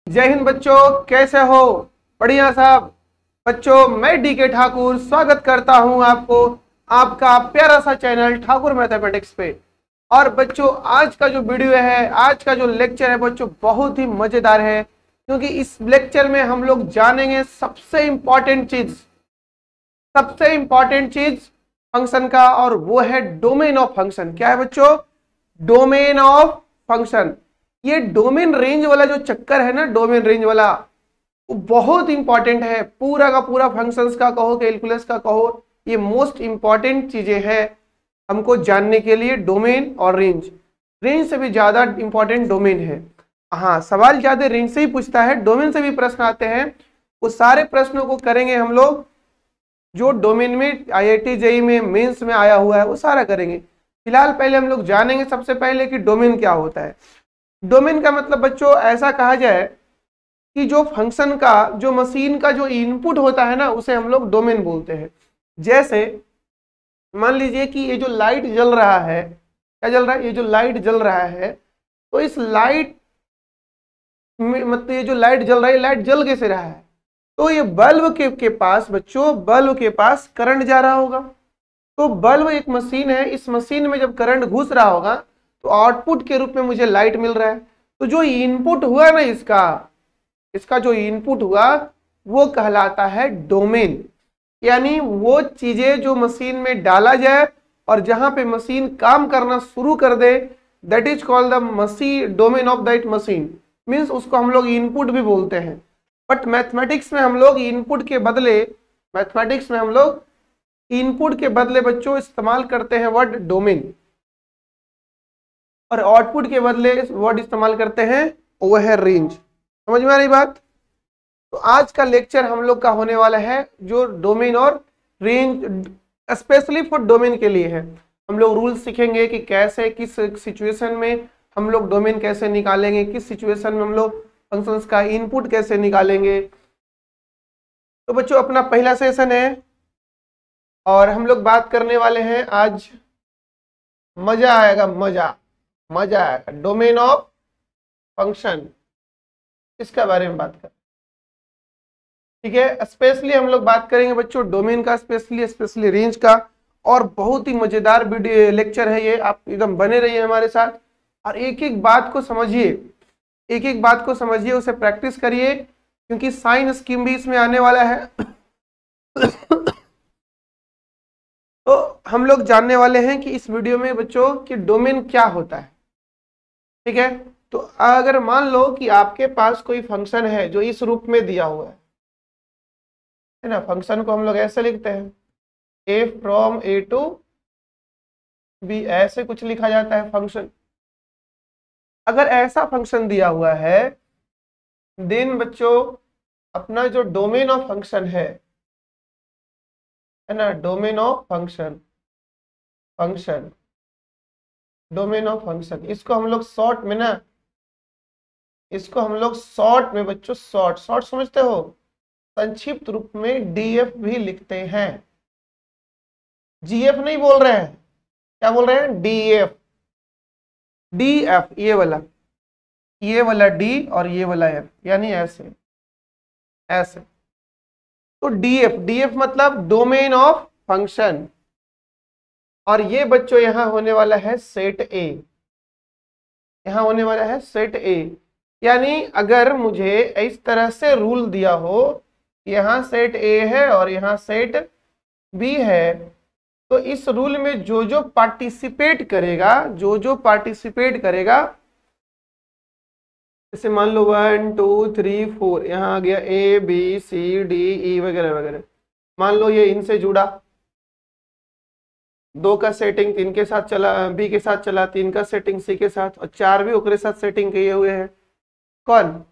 जय हिंद बच्चों, कैसे हो? बढ़िया साहब। बच्चों, मैं डीके ठाकुर स्वागत करता हूं आपको आपका प्यारा सा चैनल ठाकुर मैथमेटिक्स पे। और बच्चों, आज का जो वीडियो है, आज का जो लेक्चर है बच्चों, बहुत ही मजेदार है, क्योंकि इस लेक्चर में हम लोग जानेंगे सबसे इंपॉर्टेंट चीज फंक्शन का, और वो है डोमेन ऑफ फंक्शन। क्या है बच्चों? Domain of function. ये डोमेन रेंज वाला जो चक्कर है ना, डोमेन रेंज वाला, वो बहुत इंपॉर्टेंट है। पूरा का पूरा फंक्शंस का कहो, कैलकुलस का कहो, ये मोस्ट इंपॉर्टेंट चीजें हैं हमको जानने के लिए। डोमेन और रेंज से भी ज्यादा इंपॉर्टेंट डोमेन है। हाँ, सवाल ज्यादा रेंज से ही पूछता है, डोमेन से भी प्रश्न आते हैं। वो सारे प्रश्नों को करेंगे हम लोग जो डोमेन में IIT JEE में मेंस में आया हुआ है, वो सारा करेंगे। फिलहाल पहले हम लोग जानेंगे सबसे पहले कि डोमेन क्या होता है। डोमेन का मतलब बच्चों ऐसा कहा जाए कि जो फंक्शन का, जो मशीन का जो इनपुट होता है ना, उसे हम लोग डोमेन बोलते हैं। जैसे मान लीजिए कि ये जो लाइट जल रहा है, क्या जल रहा है? ये जो लाइट जल रहा है, तो इस लाइट में मतलब ये जो लाइट जल रहा है, लाइट जल कैसे रहा है? तो ये बल्ब के पास बच्चों, बल्ब के पास करंट जा रहा होगा। तो बल्ब एक मशीन है, इस मशीन में जब करंट घुस रहा होगा तो आउटपुट के रूप में मुझे लाइट मिल रहा है। तो जो इनपुट हुआ ना, इसका जो इनपुट हुआ वो कहलाता है डोमेन। यानी वो चीजें जो मशीन में डाला जाए और जहां पे मशीन काम करना शुरू कर दे, that is called the machine, domain of that machine. Means उसको हम लोग इनपुट भी बोलते हैं। बट मैथमेटिक्स में हम लोग इनपुट के बदले बच्चों इस्तेमाल करते हैं वर्ड डोमेन, और आउटपुट के बदले वर्ड इस्तेमाल करते हैं वो है रेंज। समझ में आ रही बात? तो आज का लेक्चर हम लोग का होने वाला है जो डोमेन और रेंज, स्पेशली फॉर डोमेन के लिए है। हम लोग रूल सीखेंगे कि कैसे, किस सिचुएशन में हम लोग डोमेन कैसे निकालेंगे, किस सिचुएशन में हम लोग फंक्शंस का इनपुट कैसे निकालेंगे। तो बच्चों, अपना पहला सेशन है और हम लोग बात करने वाले हैं आज, मजा आएगा, मजा आएगा। डोमेन ऑफ फंक्शन, इसके बारे में बात कर, ठीक है। स्पेशली हम लोग बात करेंगे बच्चों डोमेन का, स्पेशली रेंज का। और बहुत ही मजेदार वीडियो लेक्चर है ये, आप एकदम बने रहिए हमारे साथ और एक एक बात को समझिए, उसे प्रैक्टिस करिए, क्योंकि साइन स्कीम भी इसमें आने वाला है। तो हम लोग जानने वाले हैं कि इस वीडियो में बच्चों कि डोमेन क्या होता है, ठीक है। तो अगर मान लो कि आपके पास कोई फंक्शन है जो इस रूप में दिया हुआ है ना, फंक्शन को हम लोग ऐसे लिखते हैं, a from a to b, ऐसे कुछ लिखा जाता है फंक्शन। अगर ऐसा फंक्शन दिया हुआ है, देन बच्चों अपना जो डोमेन ऑफ फंक्शन है ना, domain of function, domain of function, इसको हम लोग शॉर्ट में बच्चों, शॉर्ट समझते हो, संक्षिप्त रूप में DF भी लिखते हैं। GF नहीं बोल रहे हैं, क्या बोल रहे हैं? DF, ये वाला D और ये वाला F, यानी ऐसे। तो DF मतलब डोमेन ऑफ फंक्शन। और ये बच्चों यहां होने वाला है सेट A, यानी अगर मुझे इस तरह से रूल दिया हो, यहां सेट A है और यहां सेट B है, तो इस रूल में जो पार्टिसिपेट करेगा, जैसे मान लो 1 2 3 4, यहाँ आ गया A B C D E वगैरह वगैरह। मान लो ये इनसे जुड़ा, 2 का सेटिंग 3 के साथ चला, B के साथ चला, 3 का सेटिंग C के साथ, और 4 भी ओकरे साथ सेटिंग किए हुए हैं। कौन?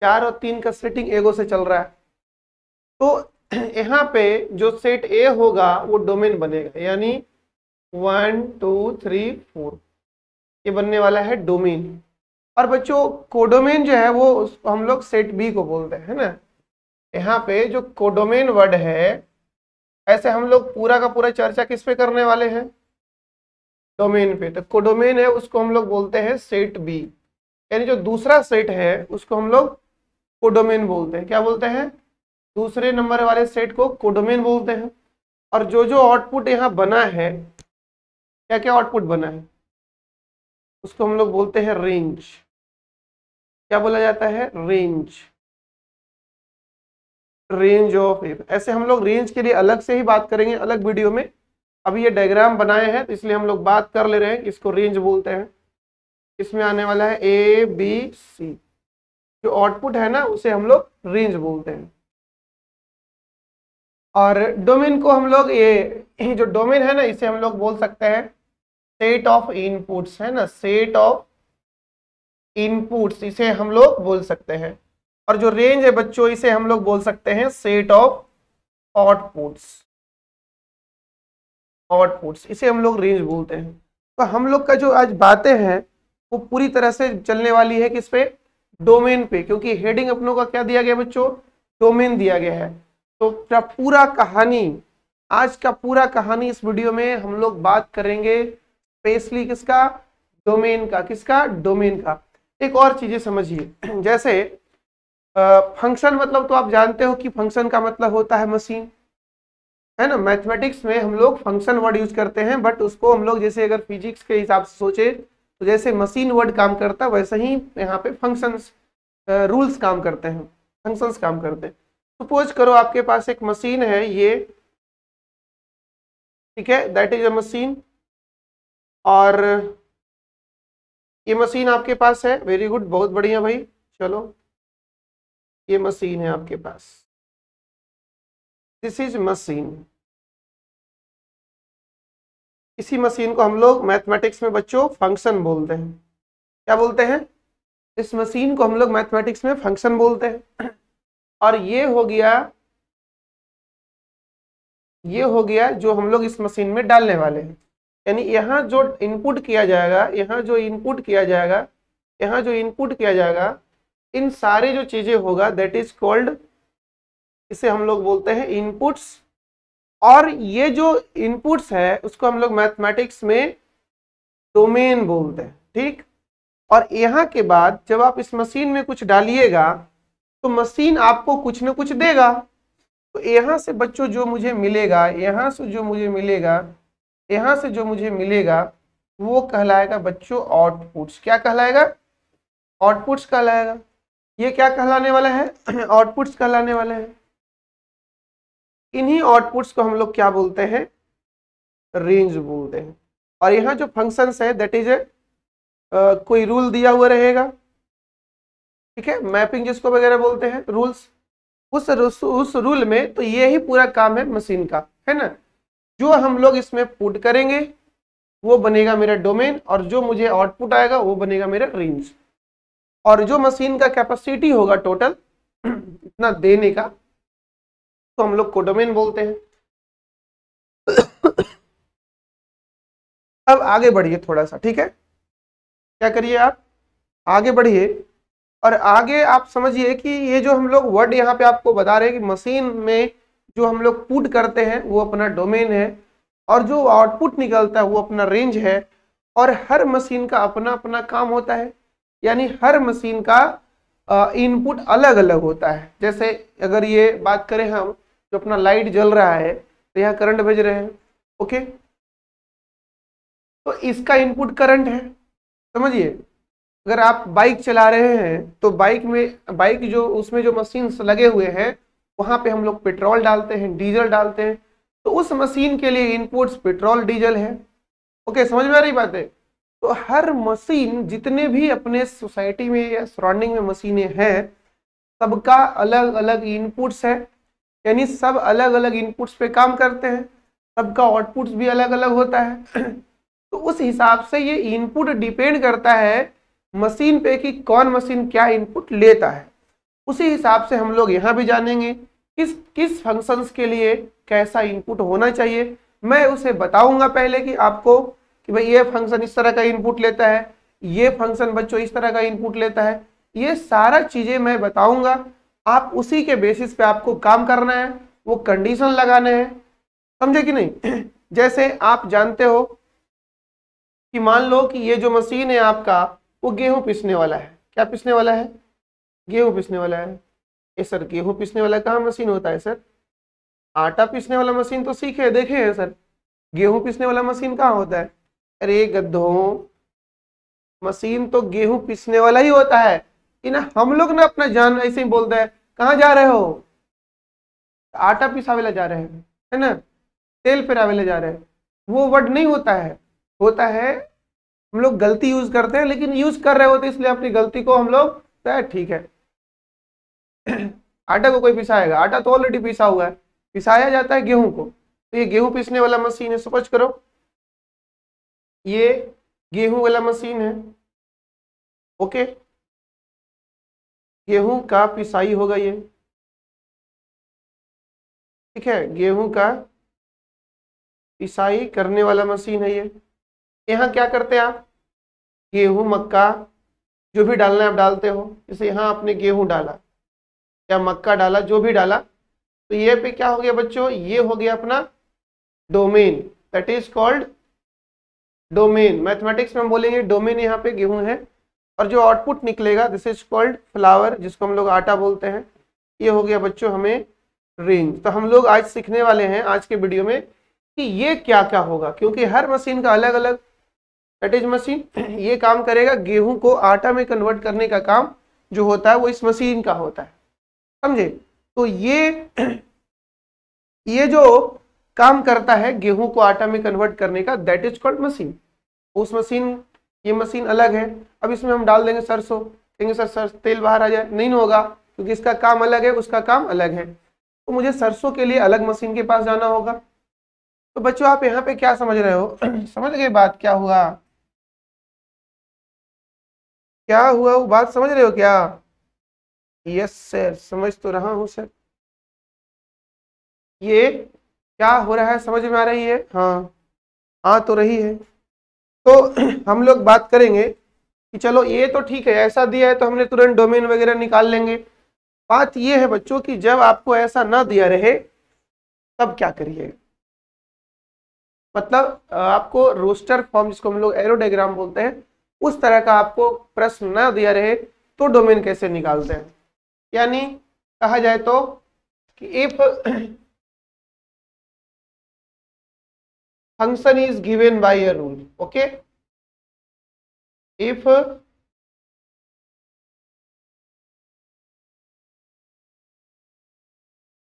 4 और 3 का सेटिंग एगो से चल रहा है। तो यहाँ पे जो सेट A होगा वो डोमेन बनेगा, यानी 1 2 3 4, ये बनने वाला है डोमेन। और बच्चों कोडोमेन जो है वो हम लोग सेट B को बोलते हैं ना। यहाँ पे जो कोडोमेन वर्ड है, ऐसे हम लोग पूरा का पूरा चर्चा किस पे करने वाले हैं? डोमेन पे। तो कोडोमेन है उसको हम लोग बोलते हैं सेट B, यानी जो दूसरा सेट है उसको हम लोग कोडोमेन बोलते हैं। क्या बोलते हैं? दूसरे नंबर वाले सेट को कोडोमेन बोलते हैं। और जो जो आउटपुट यहाँ बना है, क्या क्या आउटपुट बना है, उसको हम लोग बोलते हैं रेंज। क्या बोला जाता है? रेंज। Range of F. ऐसे हम लोग रेंज के लिए अलग से ही बात करेंगे अलग वीडियो में। अभी ये डायग्राम बनाए हैं तो इसलिए हम लोग बात कर ले रहे हैं, इसको रेंज बोलते हैं। इसमें आने वाला है ए बी सी, जो आउटपुट है ना उसे हम लोग रेंज बोलते हैं। और डोमेन को हम लोग ये जो डोमेन है ना, इसे हम लोग बोल सकते हैं सेट ऑफ इनपुट्स, है ना, सेट ऑफ इनपुट्स इसे हम लोग बोल सकते हैं। और जो रेंज है बच्चों, इसे हम लोग बोल सकते हैं सेट ऑफ आउटपुट्स। आउटपुट्स इसे हम लोग रेंज बोलते हैं। तो हम लोग का जो आज बातें हैं वो पूरी तरह से चलने वाली है किस पे? डोमेन पे, क्योंकि हेडिंग अपनों का क्या दिया गया बच्चों? डोमेन दिया गया है। तो पूरा कहानी, आज का पूरा कहानी इस वीडियो में हम लोग बात करेंगे स्पेशली किसका? डोमेन का। किसका? डोमेन का। एक और चीजें समझिए, जैसे फंक्शन मतलब तो आप जानते हो कि फंक्शन का मतलब होता है मशीन, है ना। मैथमेटिक्स में हम लोग फंक्शन वर्ड यूज करते हैं, बट उसको हम लोग जैसे अगर फिजिक्स के हिसाब से सोचे तो जैसे मशीन वर्ड काम करता है वैसे ही यहाँ पे फंक्शंस रूल्स काम करते हैं, फंक्शंस काम करते हैं। सपोज करो आपके पास एक मशीन है ये, ठीक है, दैट इज अ मशीन। और ये मशीन आपके पास है, वेरी गुड, बहुत बढ़िया भाई। चलो ये मशीन है आपके पास, दिस इज मशीन। इसी मशीन को हम लोग मैथमेटिक्स में बच्चों फंक्शन बोलते हैं। क्या बोलते हैं? इस मशीन को हम लोग मैथमेटिक्स में फंक्शन बोलते हैं। और ये हो गया जो हम लोग इस मशीन में डालने वाले हैं। यानी यहाँ जो इनपुट किया जाएगा, यहाँ जो इनपुट किया जाएगा, इन सारी जो चीजें होगा दैट इज कॉल्ड, इसे हम लोग बोलते हैं इनपुट्स। और ये जो इनपुट्स है उसको हम लोग मैथमेटिक्स में डोमेन बोलते हैं, ठीक। और यहाँ के बाद जब आप इस मशीन में कुछ डालिएगा तो मशीन आपको कुछ न कुछ देगा। तो यहाँ से बच्चों जो मुझे मिलेगा, यहाँ से जो मुझे मिलेगा वो कहलाएगा बच्चों आउटपुट्स। क्या कहलाएगा? आउटपुट्स कहलाएगा। ये क्या कहलाने वाला है? आउटपुट्स कहलाने वाले हैं। इन्हीं आउटपुट्स को हम लोग क्या बोलते हैं? रेंज बोलते हैं। और यहाँ जो फंक्शंस है दैट इज कोई रूल दिया हुआ रहेगा, ठीक है, मैपिंग जिसको वगैरह बोलते हैं, रूल्स। उस रूल में तो ये ही पूरा काम है मशीन का, है ना। जो हम लोग इसमें पुट करेंगे वो बनेगा मेरा डोमेन, और जो मुझे आउटपुट आएगा वो बनेगा मेरा रेंज। और जो मशीन का कैपेसिटी होगा टोटल इतना देने का, तो हम लोग कोडोमेन बोलते हैं। अब आगे बढ़िए थोड़ा सा, ठीक है। क्या करिए आप? आगे बढ़िए और आगे आप समझिए कि ये जो हम लोग वर्ड यहाँ पे आपको बता रहे हैं कि मशीन में जो हम लोग पुट करते हैं वो अपना डोमेन है, और जो आउटपुट निकलता है वो अपना रेंज है। और हर मशीन का अपना अपना काम होता है, यानी हर मशीन का इनपुट अलग अलग होता है। जैसे अगर ये बात करें हम, जो अपना लाइट जल रहा है तो यहाँ करंट भेज रहे हैं, ओके, तो इसका इनपुट करंट है, समझिए। अगर आप बाइक चला रहे हैं तो बाइक जो उसमें जो मशीन लगे हुए हैं वहां पे हम लोग पेट्रोल डालते हैं, डीजल डालते हैं, तो उस मशीन के लिए इनपुट्स पेट्रोल डीजल है, ओके, समझ में आ रही बात है। तो हर मशीन, जितने भी अपने सोसाइटी में या सराउंडिंग में मशीनें हैं, सबका अलग अलग इनपुट्स है, यानी सब अलग अलग इनपुट्स पे काम करते हैं, सबका आउटपुट्स भी अलग अलग होता है। तो उस हिसाब से ये इनपुट डिपेंड करता है मशीन पे कि कौन मशीन क्या इनपुट लेता है। उसी हिसाब से हम लोग यहाँ भी जानेंगे किस फंक्शंस के लिए कैसा इनपुट होना चाहिए। मैं उसे बताऊंगा पहले कि आपको कि भाई ये फंक्शन इस तरह का इनपुट लेता है, ये फंक्शन बच्चों इस तरह का इनपुट लेता है, ये सारा चीजें मैं बताऊंगा। आप उसी के बेसिस पे आपको काम करना है, वो कंडीशन लगाने हैं, समझे कि नहीं। जैसे आप जानते हो कि मान लो कि ये जो मशीन है आपका वो गेहूं पीसने वाला है। क्या पीसने वाला है? गेहूं पीसने वाला है। ये सर गेहूं पीसने वाला कहाँ मशीन होता है सर? आटा पीसने वाला मशीन तो सीखे देखे हैं सर, गेहूं पीसने वाला मशीन कहाँ होता है? अरे गद्धों, मशीन तो गेहूं पीसने वाला ही होता है कि ना। हम लोग ना अपना जान ऐसे ही बोलते हैं, कहाँ जा रहे हो? आटा पिसावेला जा रहे हैं, है ना, तेल पेरावेला जा रहे हैं। वो वर्ड नहीं होता है, होता है हम लोग गलती यूज करते हैं, लेकिन यूज कर रहे होते इसलिए अपनी गलती को हम लोग ठीक है। आटा को कोई पिसाएगा? आटा तो ऑलरेडी पिसा हुआ है, पिसाया जाता है गेहूं को। तो ये गेहूं पीसने वाला मशीन है, समझ करो, ये गेहूं वाला मशीन है। ओके, गेहूं का पिसाई होगा ये, ठीक है, गेहूं का पिसाई करने वाला मशीन है ये। यहाँ क्या करते हैं आप? गेहूं मक्का जो भी डालना है आप डालते हो। जैसे यहाँ आपने गेहूं डाला या मक्का डाला, जो भी डाला, तो ये पे क्या हो गया बच्चों? ये हो गया अपना domain, that is called domain. Mathematics में हम बोलेंगे डोमेन यहाँ पे गेहूं है, और जो आउटपुट निकलेगा दिस इज कॉल्ड फ्लावर, जिसको हम लोग आटा बोलते हैं। ये हो गया बच्चों हमें रेंज। तो हम लोग आज सीखने वाले हैं आज के वीडियो में कि ये क्या क्या होगा, क्योंकि हर मशीन का अलग अलग, दैट इज मशीन ये काम करेगा। गेहूं को आटा में कन्वर्ट करने का काम जो होता है वो इस मशीन का होता है, समझे? तो ये जो काम करता है गेहूं को आटा में कन्वर्ट करने का, दैट इज कॉल्ड मशीन। उस मशीन, ये मशीन अलग है। अब इसमें हम डाल देंगे सरसों, कहेंगे सर तेल बाहर आ जाए, नहीं होगा, क्योंकि इसका काम अलग है, उसका काम अलग है। तो मुझे सरसों के लिए अलग मशीन के पास जाना होगा। तो बच्चों आप यहाँ पे क्या समझ रहे हो? समझ गए बात क्या हुआ? क्या हुआ वो बात समझ रहे हो क्या? यस सर, समझ तो रहा हूँ सर। ये क्या हो रहा है समझ में आ रही है? हाँ आ तो रही है। तो हम लोग बात करेंगे कि चलो ये तो ठीक है, ऐसा दिया है तो हमने तुरंत डोमेन वगैरह निकाल लेंगे। बात ये है बच्चों कि जब आपको ऐसा ना दिया रहे तब क्या करिए? मतलब आपको रोस्टर फॉर्म, जिसको हम लोग एरो डायग्राम बोलते हैं, उस तरह का आपको प्रश्न ना दिया रहे तो डोमेन कैसे निकालते हैं? यानी कहा जाए तो कि if function is given by a rule, okay, if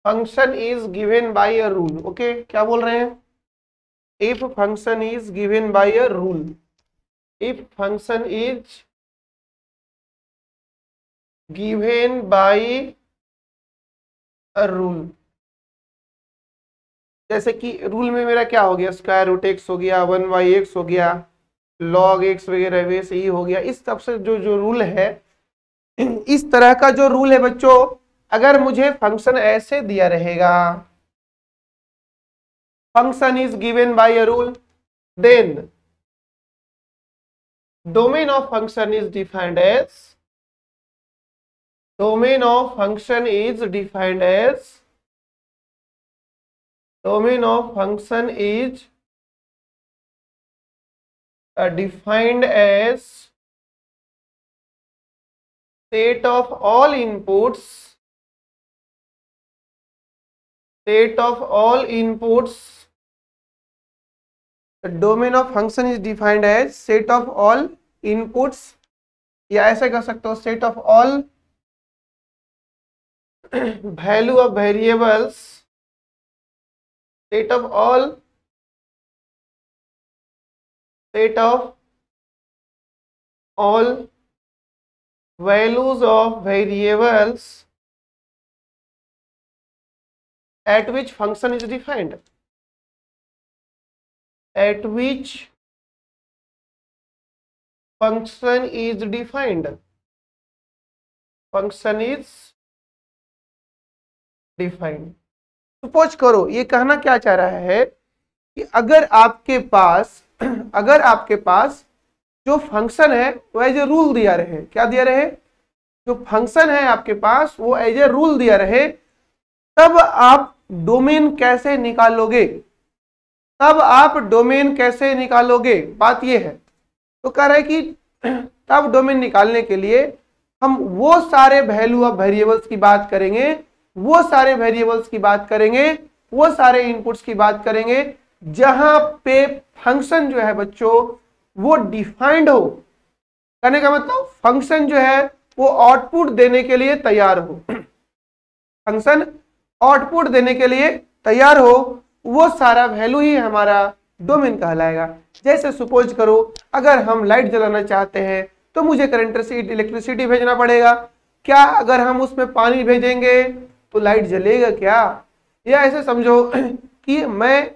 function is given by a rule, okay, क्या बोल रहे हैं? if function is given by a rule, if function is given by a rule, जैसे कि रूल में मेरा क्या हो गया, स्क्वायर रूट एक्स हो गया, 1/x हो गया, log x वगैरह वैसे ही हो गया। इस तरह से जो रूल है, इस तरह का जो रूल है बच्चों, अगर मुझे फंक्शन ऐसे दिया रहेगा, function is given by a rule, then domain of function is defined as, domain of function is defined as, domain of function is defined as set of all inputs, set of all inputs, the domain of function is defined as set of all inputs, या ऐसे कह सकते हो set of all value of variables, set of all values of variables at which function is defined, at which function is defined, function is defined. Suppose करो, ये कहना क्या चाह रहा है कि अगर आपके पास जो फंक्शन है वो एज ए रूल दिया रहे, क्या दिया रहे, जो फंक्शन है आपके पास वो एज ए रूल दिया रहे, तब आप डोमेन कैसे निकालोगे? तब आप डोमेन कैसे निकालोगे? बात ये है। तो कह रहा है कि तब डोमेन निकालने के लिए हम वो सारे वैल्यू ऑफ वेरिएबल्स की बात करेंगे, वो सारे वेरिएबल्स की बात करेंगे, वो सारे इनपुट्स की बात करेंगे जहां पे फंक्शन जो है बच्चों वो डिफाइंड हो। कहने का मतलब फंक्शन जो है वो आउटपुट देने के लिए तैयार हो, फंक्शन आउटपुट देने के लिए तैयार हो, वो सारा वैल्यू ही हमारा डोमेन कहलाएगा। जैसे सपोज करो अगर हम लाइट जलाना चाहते हैं तो मुझे करंट इलेक्ट्रिसिटी भेजना पड़ेगा। क्या अगर हम उसमें पानी भेजेंगे तो लाइट जलेगा क्या? या ऐसे समझो कि मैं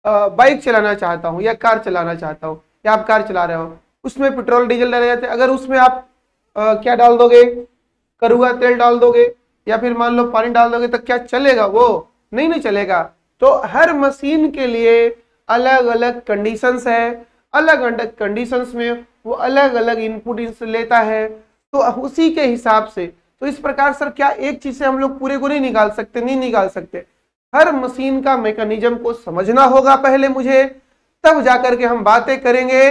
बाइक चलाना चाहता हूँ या कार चलाना चाहता हूँ, या आप कार चला रहे हो, उसमें पेट्रोल डीजल डाले जाते हैं, अगर उसमें आप क्या डाल दोगे, कड़वा तेल डाल दोगे या फिर मान लो पानी डाल दोगे तो क्या चलेगा? वो नहीं चलेगा। तो हर मशीन के लिए अलग अलग कंडीशंस है, अलग अलग कंडीशंस में वो अलग अलग इनपुट लेता है, तो उसी के हिसाब से। तो इस प्रकार सर क्या एक चीज से हम लोग पूरे को नहीं निकाल सकते? नहीं निकाल सकते। हर मशीन का मैकेनिज्म को समझना होगा पहले मुझे, तब जाकर के हम बातें करेंगे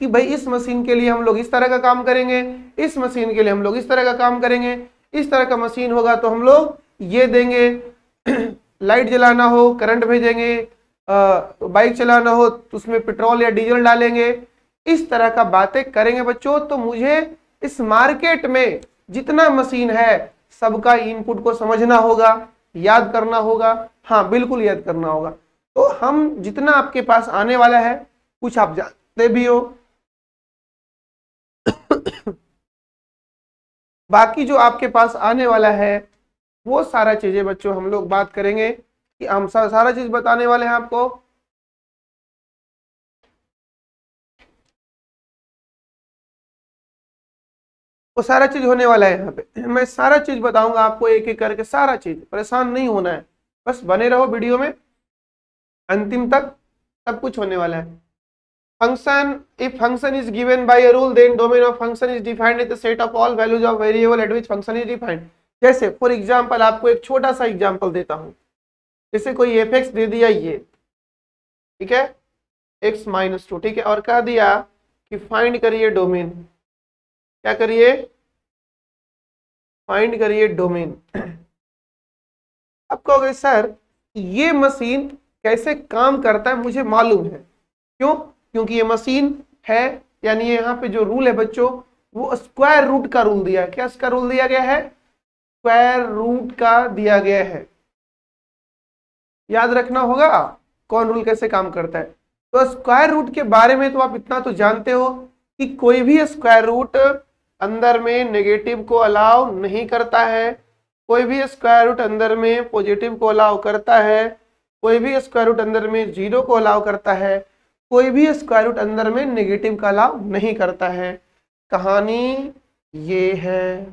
कि भाई इस मशीन के लिए हम लोग इस तरह का काम करेंगे, इस मशीन के लिए हम लोग इस तरह का काम करेंगे, इस तरह का मशीन होगा तो हम लोग ये देंगे, लाइट जलाना हो करंट भेजेंगे, बाइक चलाना हो तो उसमें पेट्रोल या डीजल डालेंगे, इस तरह का बातें करेंगे बच्चों। तो मुझे इस मार्केट में जितना मशीन है सबका इनपुट को समझना होगा, याद करना होगा। हाँ बिल्कुल याद करना होगा। तो हम जितना आपके पास आने वाला है कुछ आप जानते भी हो, बाकी जो आपके पास आने वाला है वो सारा चीजें बच्चों हम लोग बात करेंगे कि हम सारा चीज बताने वाले हैं आपको। वो सारा चीज होने वाला है यहाँ पे, मैं सारा चीज बताऊंगा आपको एक एक करके, सारा चीज, परेशान नहीं होना है, बस बने रहो वीडियो में अंतिम तक, सब कुछ होने वाला है। Function, if function is given by a rule then domain of function is defined with the set of all values of variable at which function is defined. जैसे फॉर एग्जांपल आपको एक छोटा सा एग्जांपल देता हूं, जैसे कोई एफ दे दिया ये, ठीक है, x - 2, ठीक है, और कह दिया कि फाइंड करिए डोमेन, क्या करिए, फाइंड करिए डोमेन। अब कहोगे सर ये मशीन कैसे काम करता है मुझे मालूम है, क्यों? क्योंकि ये मशीन है, यानी यहाँ पे जो रूल है बच्चों वो स्क्वायर रूट का रूल दिया है। क्या इसका रूल दिया गया है? स्क्वायर रूट का दिया गया है। याद रखना होगा कौन रूल कैसे काम करता है। तो स्क्वायर रूट के बारे में तो आप इतना तो जानते हो कि कोई भी स्क्वायर रूट अंदर में नेगेटिव को अलाउ नहीं करता है, कोई भी स्क्वायर रूट अंदर में पॉजिटिव को अलाउ करता है, कोई भी स्क्वायर रूट अंदर में 0 को अलाउ करता है, कोई भी स्क्वायर रूट अंदर में नेगेटिव का अलाउ नहीं करता है। कहानी ये है,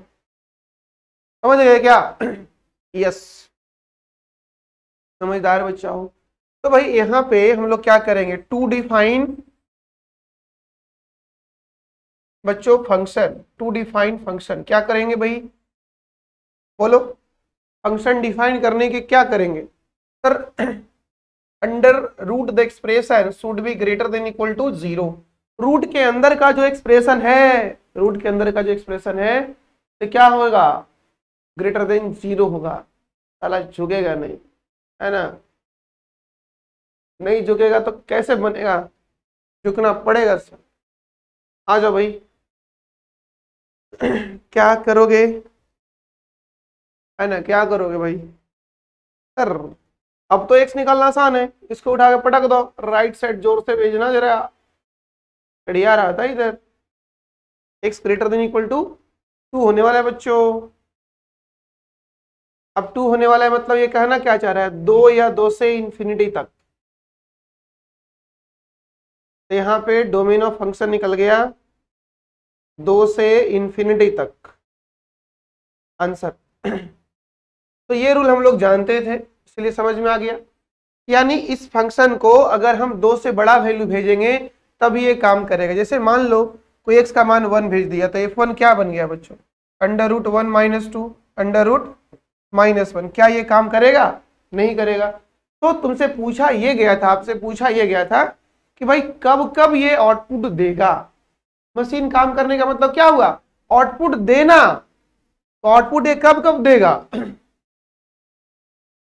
समझ गए क्या? यस, समझदार बच्चा हो। तो भाई यहाँ पे हम लोग क्या करेंगे, टू डिफाइन बच्चों फंक्शन, टू डिफाइन फंक्शन क्या करेंगे भाई, बोलो? फंक्शन डिफाइन करने के क्या करेंगे sir? Under root the expression should be greater than equal to 0। Root के अंदर का जो एक्सप्रेशन है, रूट के अंदर का जो एक्सप्रेशन है तो क्या होगा, ग्रेटर देन 0 होगा। साला झुकेगा नहीं, है ना? नहीं झुकेगा तो कैसे बनेगा, झुकना पड़ेगा सर। आ जाओ भाई, क्या करोगे, है ना, क्या करोगे भाई? सर अब तो x निकालना आसान है, इसको उठा के पटक दो, राइट साइड जोर से भेजना, जरा बढ़िया रहा था इधर। x greater than equal to 2 होने वाला है बच्चों। अब 2 होने वाला है मतलब ये कहना क्या चाह रहा है, 2 या 2 से इंफिनिटी तक। तो यहाँ पे डोमेन ऑफ फंक्शन निकल गया 2 से इंफिनिटी तक आंसर। तो ये रूल हम लोग जानते थे, इसलिए समझ में आ गया। यानी इस फंक्शन को अगर हम 2 से बड़ा वैल्यू भेजेंगे तब ये काम करेगा। जैसे मान लो कोई x का मान 1 भेज दिया तो f1 क्या बन गया बच्चों, √1 - 2 √-1। क्या ये काम करेगा? नहीं करेगा। तो तुमसे पूछा ये गया था, आपसे पूछा ये गया था कि भाई कब कब ये आउटपुट देगा। मशीन काम करने का मतलब क्या हुआ, आउटपुट देना। तो आउटपुट ये कब कब देगा?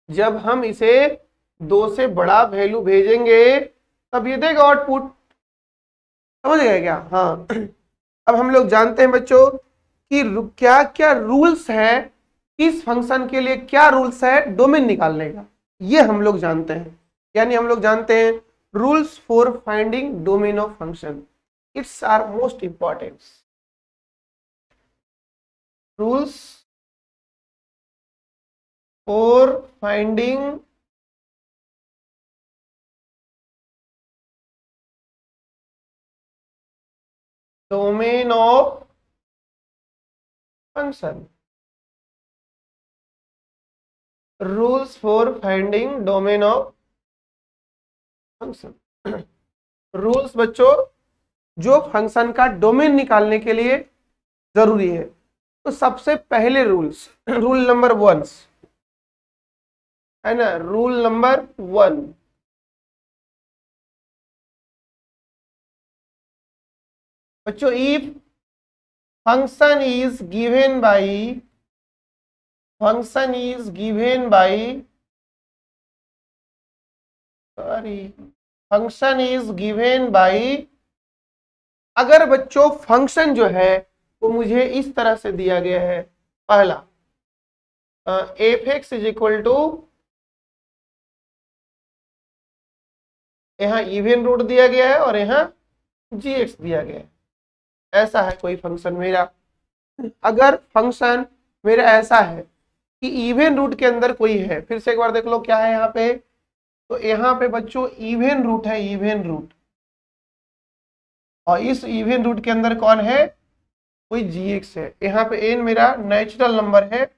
जब हम इसे 2 से बड़ा वैल्यू भेजेंगे तब ये देगा आउटपुट। समझ गए क्या? हाँ। अब हम लोग जानते हैं बच्चों कि क्या क्या रूल्स है, किस फंक्शन के लिए क्या रूल्स है डोमेन निकालने का, ये हम लोग जानते हैं। यानी हम लोग जानते हैं rules for finding domain of function. It's are most important rules for finding domain of function. Rules for finding domain of function. Rules बच्चों जो फंक्शन का डोमेन निकालने के लिए जरूरी है। तो सबसे पहले रूल नंबर 1 है ना, रूल नंबर 1, बच्चों if function is given by अगर बच्चों फंक्शन जो है वो मुझे इस तरह से दिया गया है। पहला f x is equal to, यहां इवन रूट दिया गया है और यहां जी एक्स दिया गया है। ऐसा है कोई फंक्शन मेरा, अगर फंक्शन मेरा ऐसा है कि इवन रूट के अंदर कोई है, फिर से एक बार देख लो क्या है यहाँ पे। तो यहाँ पे बच्चों इवन रूट है, इवन रूट, और इस इवन रूट के अंदर कौन है? कोई जीएक्स है। यहाँ पे एन मेरा नेचुरल नंबर है,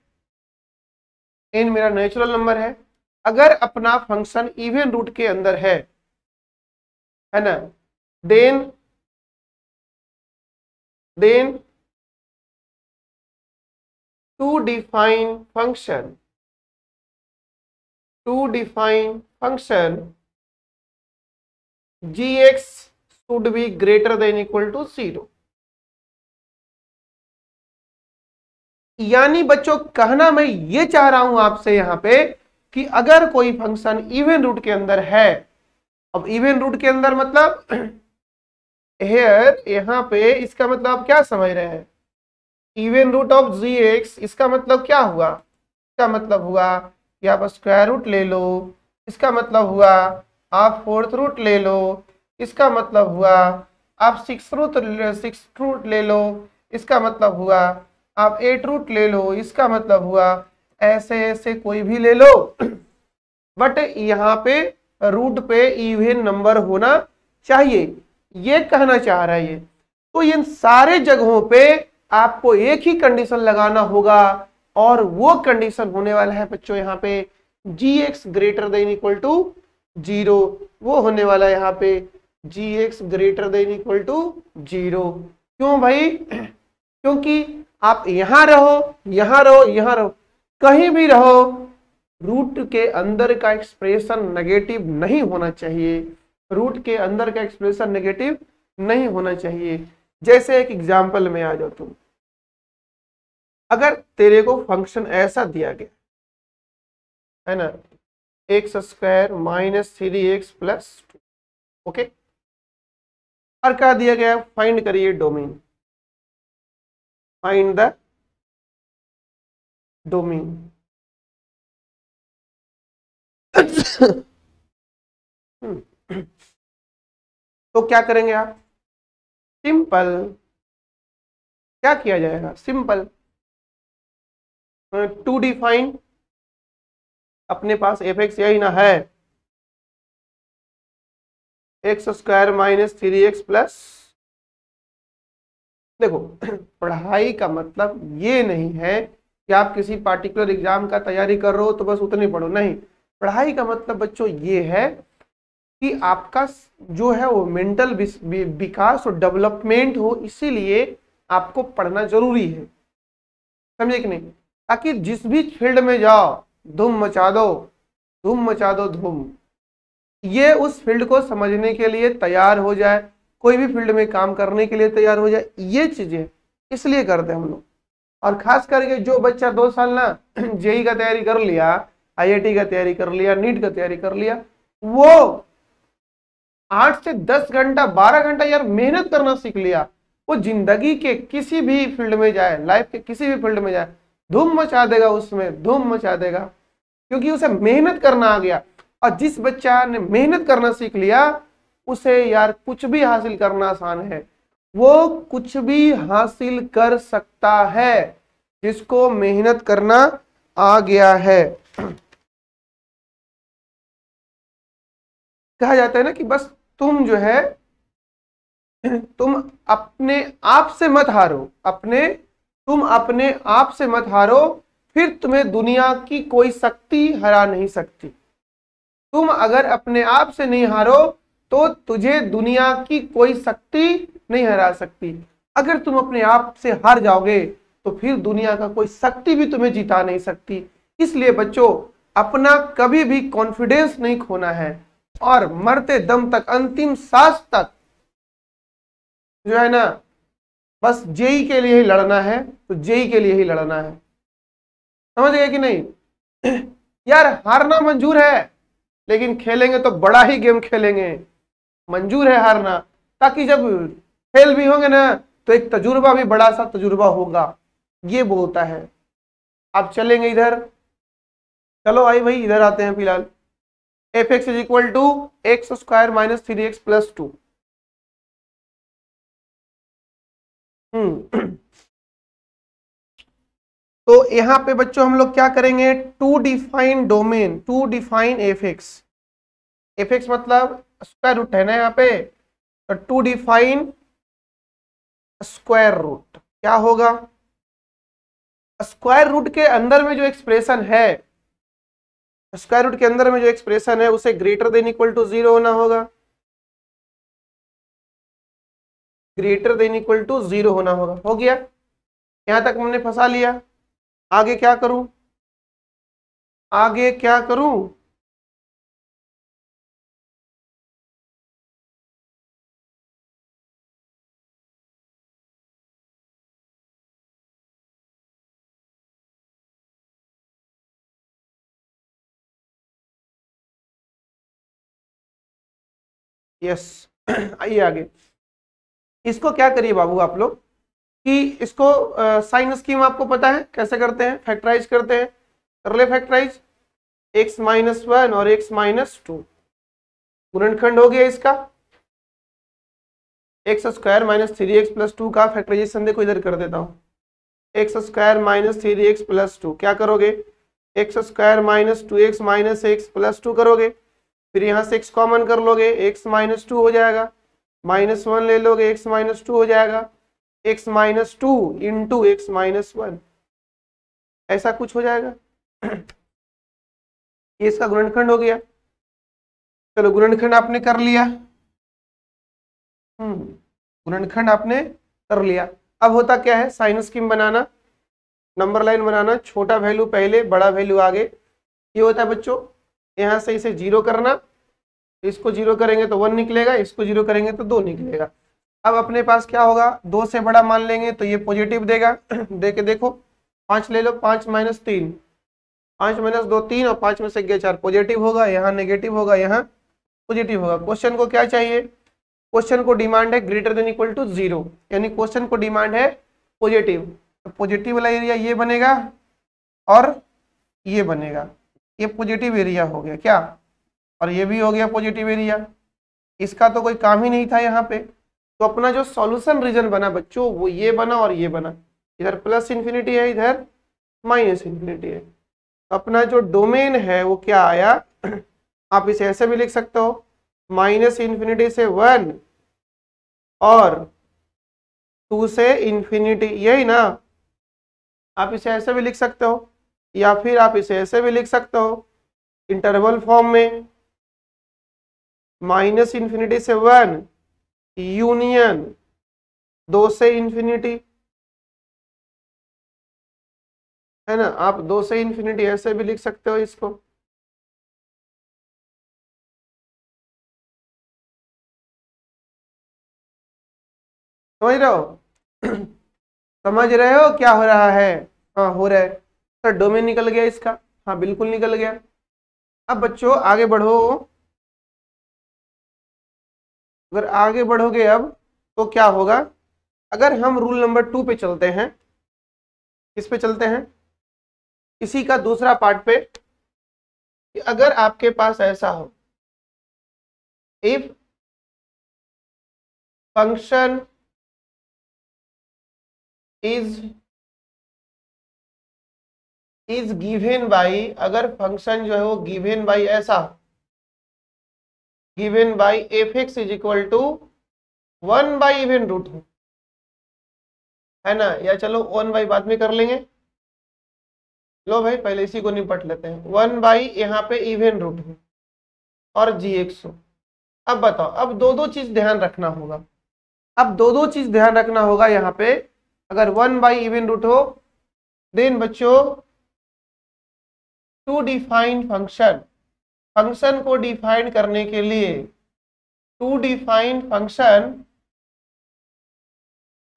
एन मेरा नेचुरल नंबर है। अगर अपना फंक्शन इवन रूट के अंदर है ना, then to define function gx should be greater than equal to 0। यानी बच्चों कहना मैं ये चाह रहा हूं आपसे यहां पे कि अगर कोई फंक्शन इवन रूट के अंदर है, अब इवन रूट के अंदर मतलब हेयर यहां पे, इसका मतलब आप क्या समझ रहे हैं? Even root of g x, इसका मतलब क्या हुआ? इसका मतलब हुआ कि आप स्क्वायर रूट ले लो, इसका मतलब हुआ आप फोर्थ रूट ले लो, इसका मतलब हुआ आप सिक्स रूट ले लो, इसका मतलब हुआ आप 8 रूट ले लो, इसका मतलब हुआ ऐसे ऐसे कोई भी ले लो, बट यहाँ पे रूट पे इवन नंबर होना चाहिए, ये कहना चाह रहा है ये। तो इन सारे जगहों पे आपको एक ही कंडीशन लगाना होगा, और वो कंडीशन होने वाला है बच्चों यहाँ पे gx greater than equal to 0। वो होने वाला है यहाँ पे gx greater than equal to 0। क्यों भाई? क्योंकि आप यहां रहो, यहां रहो, यहां रहो, कहीं भी रहो, रूट के अंदर का एक्सप्रेशन नेगेटिव नहीं होना चाहिए, रूट के अंदर का एक्सप्रेशन नेगेटिव नहीं होना चाहिए। जैसे एक एग्जांपल में आ जाओ तुम, अगर तेरे को फंक्शन ऐसा दिया गया है ना, x square minus 3x plus 2, okay, और क्या दिया गया? फाइंड करिए डोमेन, फाइंड द डोमेन। तो क्या करेंगे आप? सिंपल, क्या किया जाएगा? सिंपल टू डिफाइन, अपने पास एफ एक्स यही ना है, x square minus 3x plus. देखो पढ़ाई का मतलब ये नहीं है कि आप किसी पार्टिकुलर एग्जाम का तैयारी कर रहे हो तो बस उतनी पढ़ो, नहीं। पढ़ाई का मतलब बच्चों ये है कि आपका जो है वो मेंटल विकास और डेवलपमेंट हो, इसीलिए आपको पढ़ना जरूरी है, समझे कि नहीं? ताकि जिस भी फील्ड में जाओ धूम मचा दो, धूम मचा दो, धूम, ये उस फील्ड को समझने के लिए तैयार हो जाए, कोई भी फील्ड में काम करने के लिए तैयार हो जाए, ये चीजें इसलिए करते हैं हम लोग। और खास करके जो बच्चा 2 साल ना जेई का तैयारी कर लिया, आईआईटी का तैयारी कर लिया, नीट का तैयारी कर लिया, वो 8 से 10 घंटा 12 घंटा यार मेहनत करना सीख लिया, वो जिंदगी के किसी भी फील्ड में जाए, लाइफ के किसी भी फील्ड में जाए, धूम मचा देगा, उसमें धूम मचा देगा, क्योंकि उसे मेहनत करना आ गया। और जिस बच्चा ने मेहनत करना सीख लिया, उसे यार कुछ भी हासिल करना आसान है, वो कुछ भी हासिल कर सकता है जिसको मेहनत करना आ गया है। कहा जाता है ना कि बस तुम जो है तुम अपने आप से मत हारो, तुम अपने आप से मत हारो, फिर तुम्हें दुनिया की कोई शक्ति हरा नहीं सकती। तुम अगर अपने आप से नहीं हारो तो तुझे दुनिया की कोई शक्ति नहीं हरा सकती। अगर तुम अपने आप से हार जाओगे तो फिर दुनिया का कोई शक्ति भी तुम्हें जिता नहीं सकती। इसलिए बच्चों, अपना कभी भी कॉन्फिडेंस नहीं खोना है और मरते दम तक, अंतिम सांस तक जो है ना, बस जेई के लिए ही लड़ना है, तो जेई के लिए ही लड़ना है। समझ गए कि नहीं? यार हारना मंजूर है, लेकिन खेलेंगे तो बड़ा ही गेम खेलेंगे। मंजूर है हारना, ताकि जब फेल भी होंगे ना तो एक तजुर्बा भी, बड़ा सा तजुर्बा होगा, ये बोलता है। आप चलेंगे इधर, चलो आई भाई इधर आते हैं फिलहाल। F x is equal to x square minus 3x plus 2। तो यहां पे बच्चों हम लोग क्या करेंगे, to define domain, to define f x मतलब स्क्वायर रूट है ना यहाँ पे, तो टू डिफाइन स्क्वायर रूट क्या होगा, स्क्वायर रूट के अंदर में जो एक्सप्रेशन है, स्क्वायर रूट के अंदर में जो एक्सप्रेशन है उसे ग्रेटर देन इक्वल टू 0 होना होगा, ग्रेटर देन इक्वल टू 0 होना होगा। हो गया, यहां तक हमने फंसा लिया। आगे क्या करूं, आगे क्या करूं, यस आइए आगे। इसको क्या करिए बाबू आप लोग, कि इसको साइन स्कीम आपको पता है कैसे करते हैं, फैक्टराइज करते हैं, कर ले फैक्टराइज। x माइनस 1 और x माइनस 2 गुणनखंड हो गया इसका, x square minus 3x plus 2 का फैक्टराइजेशन देखो इधर कर देता हूँ। X square minus 3x plus 2 क्या करोगे, x square minus 2x minus x plus 2 करोगे, फिर यहाँ से x कॉमन कर लोगे, x माइनस 2 हो जाएगा, माइनस 1 ले लोगे, x माइनस 2 हो जाएगा, x minus 2 into x minus 1, ऐसा कुछ हो जाएगा। ये इसका गुणनखंड हो गया। चलो गुणनखंड आपने कर लिया, गुणनखंड आपने कर लिया। अब होता क्या है, साइन स्कीम बनाना, नंबर लाइन बनाना, छोटा वैल्यू पहले बड़ा वैल्यू आगे। ये होता है बच्चों, यहाँ से इसे 0 करना, इसको 0 करेंगे तो 1 निकलेगा, इसको 0 करेंगे तो 2 निकलेगा। अब अपने पास क्या होगा, 2 से बड़ा मान लेंगे तो ये पॉजिटिव देगा। दे के देखो, 5 ले लो, 5 माइनस 3, 5 माइनस 2 3, और 5 में से गया 4, पॉजिटिव होगा, यहाँ नेगेटिव होगा, यहाँ पॉजिटिव होगा। क्वेश्चन को क्या चाहिए, क्वेश्चन को डिमांड है ग्रेटर देन इक्वल टू 0, यानी क्वेश्चन को डिमांड है पॉजिटिव। तो पॉजिटिव वाला एरिया ये बनेगा और ये बनेगा, ये पॉजिटिव एरिया हो गया क्या, और ये भी हो गया पॉजिटिव एरिया। इसका तो कोई काम ही नहीं था यहाँ पे। तो अपना जो सॉल्यूशन रीजन बना बच्चों वो ये बना और ये बना, इधर प्लस इन्फिनिटी है, इधर माइनस इन्फिनिटी है। तो अपना जो डोमेन है वो क्या आया, आप इसे ऐसे भी लिख सकते हो, माइनस इन्फिनिटी से 1 और 2 से इन्फिनिटी, यही ना। आप इसे ऐसे भी लिख सकते हो, या फिर आप इसे ऐसे भी लिख सकते हो इंटरवल फॉर्म में, माइनस इन्फिनिटी से 1 यूनियन 2 से इन्फिनिटी, है ना। आप 2 से इन्फिनिटी ऐसे भी लिख सकते हो इसको। समझ रहे हो? समझ रहे हो क्या हो रहा है? हाँ हो रहा है सर, डोमेन निकल गया इसका। हाँ बिल्कुल निकल गया। अब बच्चों आगे बढ़ो, अगर आगे बढ़ोगे अब तो क्या होगा, अगर हम रूल नंबर 2 पे चलते हैं, किस पे चलते हैं, इसी का दूसरा पार्ट पे, कि अगर आपके पास ऐसा हो, if function is given by, अगर फंक्शन जो है वो गिवन बाई ऐसा, given by f x is equal to 1 by even root है ना, या चलो 1 बाई बाद में कर लेंगे। लो भाई पहले इसी को निपट लेते हैं। 1 बाई यहाँ पे इवन रूट हो और जी एक्स हो। अब बताओ, अब दो चीज ध्यान रखना होगा, अब दो चीज ध्यान रखना होगा यहाँ पे। अगर 1 बाई इवन रूट हो, देन बच्चों टू डिफाइन फंक्शन, फंक्शन को डिफाइन करने के लिए, टू डिफाइन फंक्शन,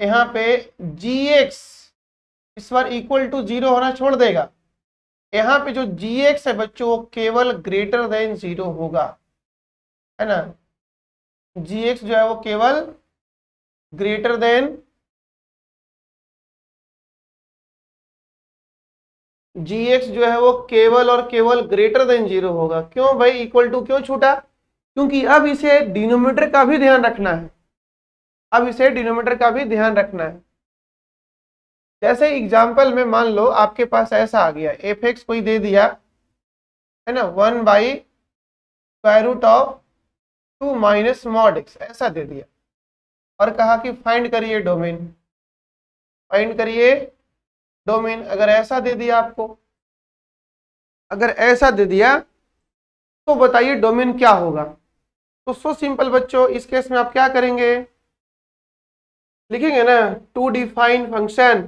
यहाँ पे gx इस बार इक्वल टू 0 होना छोड़ देगा। यहाँ पे जो gx है बच्चों वो केवल ग्रेटर देन 0 होगा, है ना। gx जो है वो केवल ग्रेटर देन, gx जो है वो केवल और केवल ग्रेटर देन 0 होगा। क्यों भाई इक्वल टू क्यों छूटा? क्योंकि अब इसे डिनोमिनेटर का भी ध्यान रखना है, अब इसे डिनोमिनेटर का भी ध्यान रखना है। जैसे एग्जाम्पल में मान लो आपके पास ऐसा आ गया, एफ एक्स कोई दे दिया है ना 1 by square root of 2 minus mod x, ऐसा दे दिया और कहा कि फाइंड करिए डोमेन, फाइंड करिए डोमेन। अगर ऐसा दे दिया आपको, अगर ऐसा दे दिया तो बताइए डोमेन क्या होगा? तो सो सिंपल बच्चों, इस केस में आप क्या करेंगे, लिखेंगे ना to define function,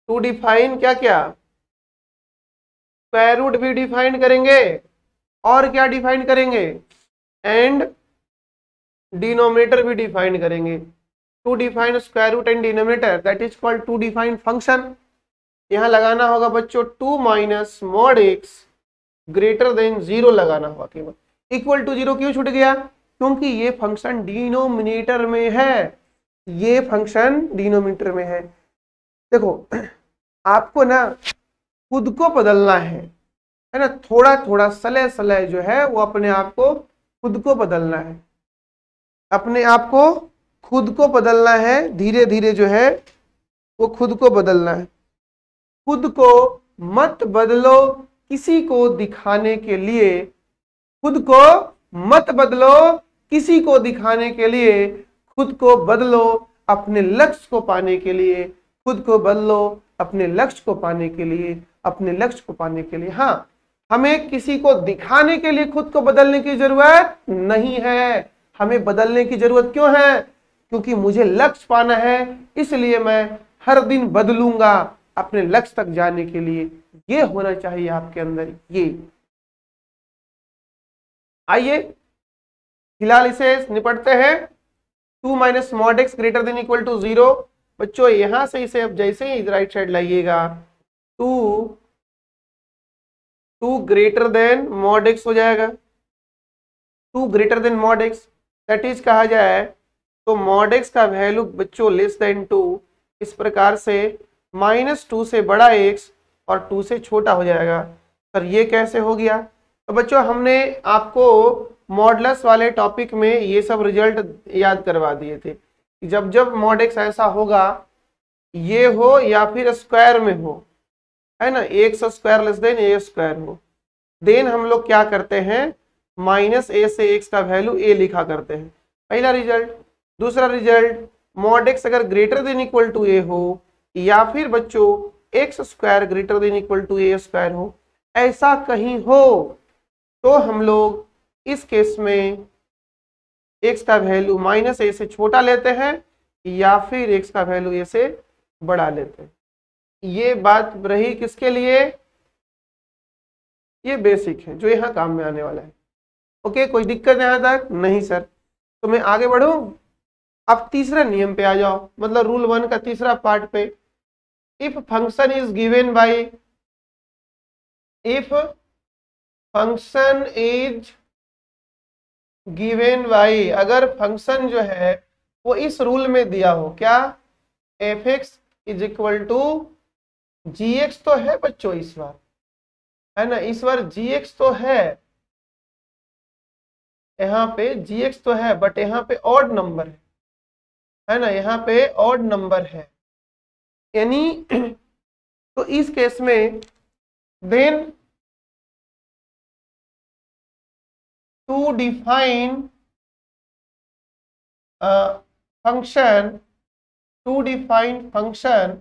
to define क्या क्या, स्क्वायर रूट भी डिफाइन करेंगे और क्या डिफाइन करेंगे, एंड डिनोमिनेटर भी डिफाइन करेंगे। To define square root and denominator that is called to define function. यहां लगाना होगा बच्चों 2 minus mod x greater than 0 लगाना होगा केवल। इक्वल टू 0 क्यों छूट गया? क्योंकि ये फंक्शन डिनोमिनेटर में है, ये फंक्शन डिनोमिनेटर में है। देखो आपको ना खुद को बदलना है ना, थोड़ा थोड़ा सलह सलह जो है वो अपने आप को खुद को बदलना है, अपने आप को खुद को बदलना है, धीरे धीरे जो है वो खुद को बदलना है। खुद को मत बदलो किसी को दिखाने के लिए, खुद को मत बदलो किसी को दिखाने के लिए, खुद को बदलो अपने लक्ष्य को पाने के लिए, खुद को बदलो अपने लक्ष्य को पाने के लिए, अपने लक्ष्य को पाने के लिए। हाँ, हमें किसी को दिखाने के लिए खुद को बदलने की जरूरत नहीं है। हमें बदलने की जरूरत क्यों है? क्योंकि मुझे लक्ष्य पाना है, इसलिए मैं हर दिन बदलूंगा अपने लक्ष्य तक जाने के लिए। ये होना चाहिए आपके अंदर। ये आइए फिलहाल इसे निपटते हैं। 2 minus mod x greater than equal to 0। बच्चों यहां से इसे अब जैसे ही राइट साइड लाइएगा, 2 ग्रेटर देन मॉड एक्स हो जाएगा। 2 greater than mod x that is कहा जाए तो मॉड एक्स का वैल्यू बच्चों लेस देन 2, इस प्रकार से -2 से बड़ा एक्स और 2 से छोटा हो जाएगा। सर ये कैसे हो गया? तो बच्चों हमने आपको मॉडलस वाले टॉपिक में ये सब रिजल्ट याद करवा दिए थे। जब जब मॉड एक्स ऐसा होगा, ये हो या फिर स्क्वायर में हो, है ना, एक्स स्क्वायर लेस देन ए स्क्वायर हो, देन हम लोग क्या करते हैं, -a से एक्स का वैल्यू a लिखा करते हैं। पहला रिजल्ट। दूसरा रिजल्ट, मॉड एक्स अगर greater than equal to a हो या फिर बच्चों x square greater than equal to a square हो, ऐसा कहीं हो तो हम लोग इस केस में x का वैल्यू -a से छोटा लेते हैं या फिर x का वैल्यू a से बड़ा लेते हैं। ये बात रही किसके लिए? ये बेसिक है जो यहाँ काम में आने वाला है। ओके, कोई दिक्कत यहाँ तक? नहीं सर। तो मैं आगे बढ़ूं? अब तीसरा नियम पे आ जाओ, मतलब रूल 1 का तीसरा पार्ट पे। If function is given by, if function is given by, अगर फंक्शन जो है वो इस रूल में दिया हो, क्या, f x is equal to g x तो है बच्चों इस बार, है ना, इस बार जी एक्स तो है, यहाँ पे जी एक्स तो है, बट यहाँ पे ऑड नंबर है ना, यहाँ पे ऑड नंबर है, यानी तो इस केस में then to define function, to define function,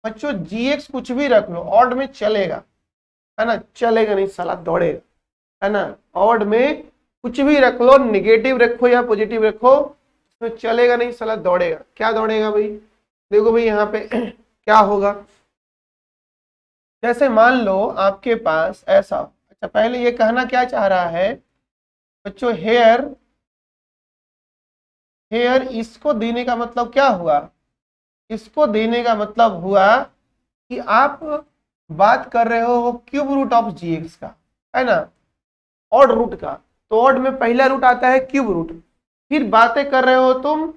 बच्चों जी एक्स कुछ भी रख लो, ऑड में चलेगा, है ना, चलेगा नहीं साला दौड़ेगा, है ना, ऑड में कुछ भी रख लो, निगेटिव रखो या पॉजिटिव रखो, इसमें चलेगा नहीं साला दौड़ेगा। क्या दौड़ेगा भाई, देखो भाई यहाँ पे क्या होगा, जैसे मान लो आपके पास ऐसा, अच्छा पहले ये कहना क्या चाह रहा है बच्चों, हेयर, हेयर इसको देने का मतलब क्या हुआ, इसको देने का मतलब हुआ कि आप बात कर रहे हो cube root of g x का, है ना, ऑड रूट का, तो ऑड में पहला रूट आता है क्यूब रूट, फिर बातें कर रहे हो तुम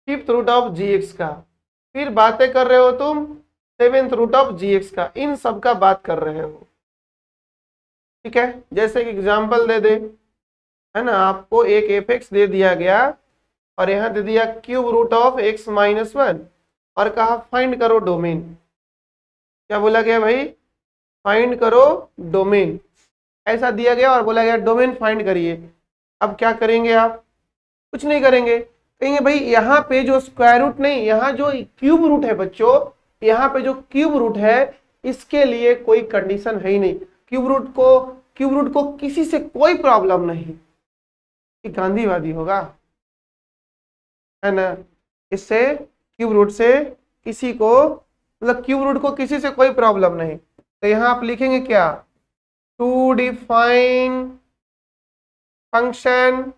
fifth root of g x का, फिर बातें कर रहे हो तुम seventh root of g x का, इन सब का बात कर रहे हो, ठीक है। जैसे कि एग्जाम्पल दे दे, है ना, आपको एक एफ एक्स दे दिया गया और यहाँ दे दिया cube root of x minus 1 और कहा फाइंड करो डोमेन, क्या बोला गया भाई, फाइंड करो डोमेन, ऐसा दिया गया और बोला गया डोमेन फाइंड करिए। अब क्या करेंगे आप, कुछ नहीं करेंगे, कहेंगे भाई यहाँ पे जो स्क्वायर रूट नहीं, यहाँ जो क्यूब रूट है बच्चों, यहाँ पे जो क्यूब रूट है इसके लिए कोई कंडीशन है ही नहीं, क्यूब रूट को किसी से कोई प्रॉब्लम नहीं, कि गांधीवादी होगा, है ना, इससे क्यूब रूट से किसी को, मतलब क्यूब रूट को किसी से कोई प्रॉब्लम नहीं, तो यहाँ आप लिखेंगे क्या, to define function,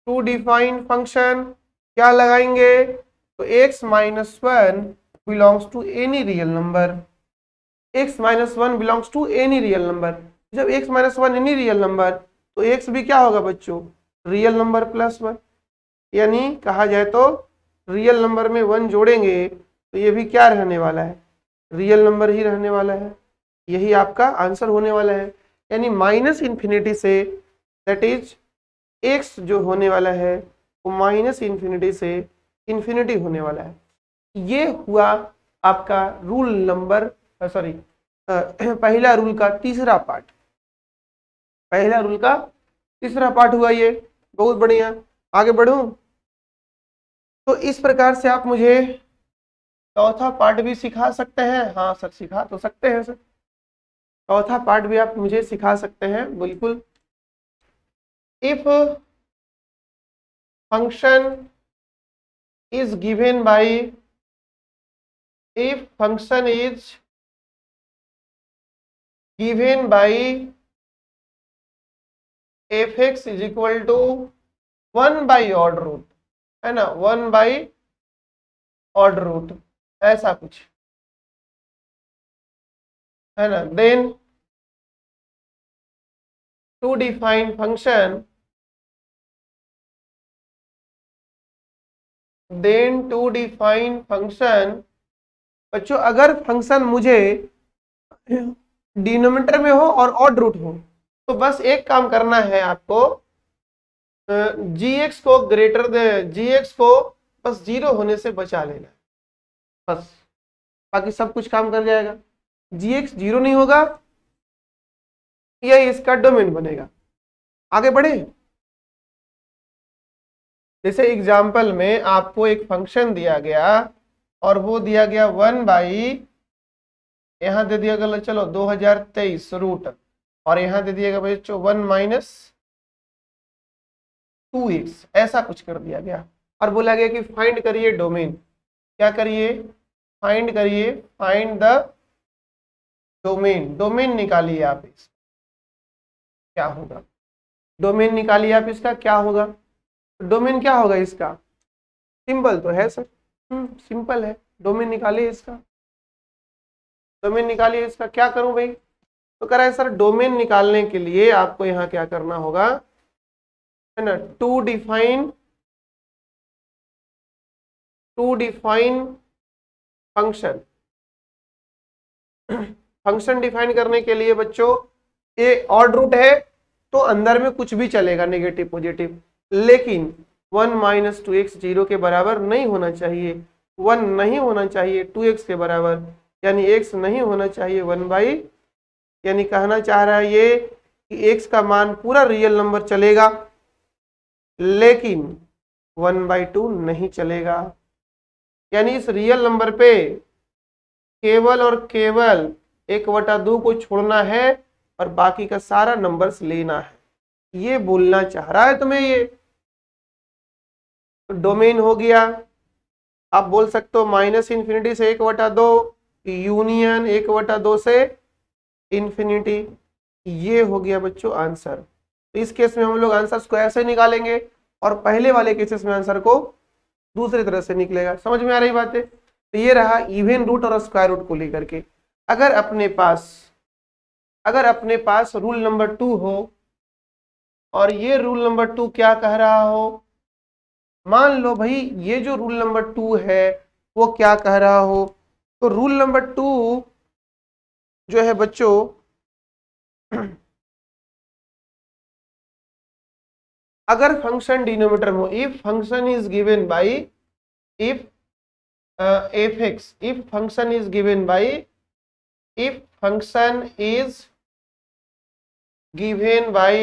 to define function क्या लगाएंगे, तो x minus 1 belongs to any real number, x minus 1 belongs to any real number, जब x minus 1 any real number तो x भी क्या होगा बच्चों, रियल नंबर प्लस 1, यानी कहा जाए तो रियल नंबर में 1 जोड़ेंगे तो ये भी क्या रहने वाला है, रियल नंबर ही रहने वाला है, यही आपका आंसर होने वाला है, यानी माइनस इन्फिनिटी से, दैट इज x जो होने वाला है वो माइनस इन्फिनिटी से इन्फिनिटी होने वाला है। ये हुआ आपका रूल नंबर, सॉरी पहला रूल का तीसरा पार्ट, पहला रूल का तीसरा पार्ट हुआ ये, बहुत बढ़िया। आगे बढ़ूं तो इस प्रकार से आप मुझे चौथा पार्ट भी सिखा सकते हैं, हाँ सर सिखा तो सकते हैं सर, चौथा पार्ट भी आप मुझे सिखा सकते हैं बिल्कुल। If function is given by, if function is given by fx is equal to 1 by odd root, है ना, 1 by odd root, ऐसा कुछ है ना, then to define function, then to define function, बच्चों अगर फंक्शन मुझे डिनोमिनेटर में हो और ऑड रूट हो तो बस एक काम करना है आपको, जी एक्स को ग्रेटर दे, जी एक्स को बस 0 होने से बचा लेना, बस बाकी सब कुछ काम कर जाएगा। जी एक्स 0 नहीं होगा यह इसका डोमेन बनेगा। आगे बढ़े, जैसे एग्जाम्पल में आपको एक फंक्शन दिया गया और वो दिया गया 1 बाई, यहाँ दे दिया गया चलो 2023 रूट, और यहाँ दे दिया गया बच्चों 1 माइनस 2x, ऐसा कुछ कर दिया गया और बोला गया कि फाइंड करिए डोमेन, क्या करिए, फाइंड करिए, फाइंड द डोमेन, डोमेन निकालिए आप, इस क्या होगा, डोमेन निकालिए आप इसका, क्या होगा? डोमेन क्या होगा इसका? सिंपल तो है सर, सिंपल है। डोमेन निकालिए इसका, डोमेन निकालिए इसका। क्या करूं भाई? तो कह रहा है सर डोमेन निकालने के लिए आपको यहाँ क्या करना होगा, है ना, to define function. Function define करने के लिए बच्चों ये ऑड रूट है तो अंदर में कुछ भी चलेगा, नेगेटिव पॉजिटिव, लेकिन 1 - 2x 0 के बराबर नहीं होना चाहिए, 1 नहीं होना चाहिए 2x के बराबर, यानी x नहीं होना चाहिए 1/, यानी कहना चाह रहा है ये कि x का मान पूरा रियल नंबर चलेगा लेकिन 1/2 नहीं चलेगा। यानी इस रियल नंबर पे केवल और केवल 1/2 को छोड़ना है और बाकी का सारा नंबर्स लेना है, ये बोलना चाह रहा है तुम्हें ये। तो डोमेन हो गया, आप बोल सकते हो -∞ से 1/2 यूनियन 1/2 से इंफिनिटी, ये हो गया बच्चों आंसर। तो इस केस में हम लोग आंसर को ऐसे निकालेंगे और पहले वाले केसेस में आंसर को दूसरी तरह से निकलेगा। समझ में आ रही बात है? तो ये रहा इवन रूट और स्क्वायर रूट को लेकर के। अगर अपने पास रूल नंबर 2 हो और ये रूल नंबर 2 क्या कह रहा हो, मान लो भाई ये जो रूल नंबर 2 है वो क्या कह रहा हो, तो रूल नंबर 2 जो है बच्चों अगर फंक्शन डिनोमिनेटर हो, if function is given by if function is given by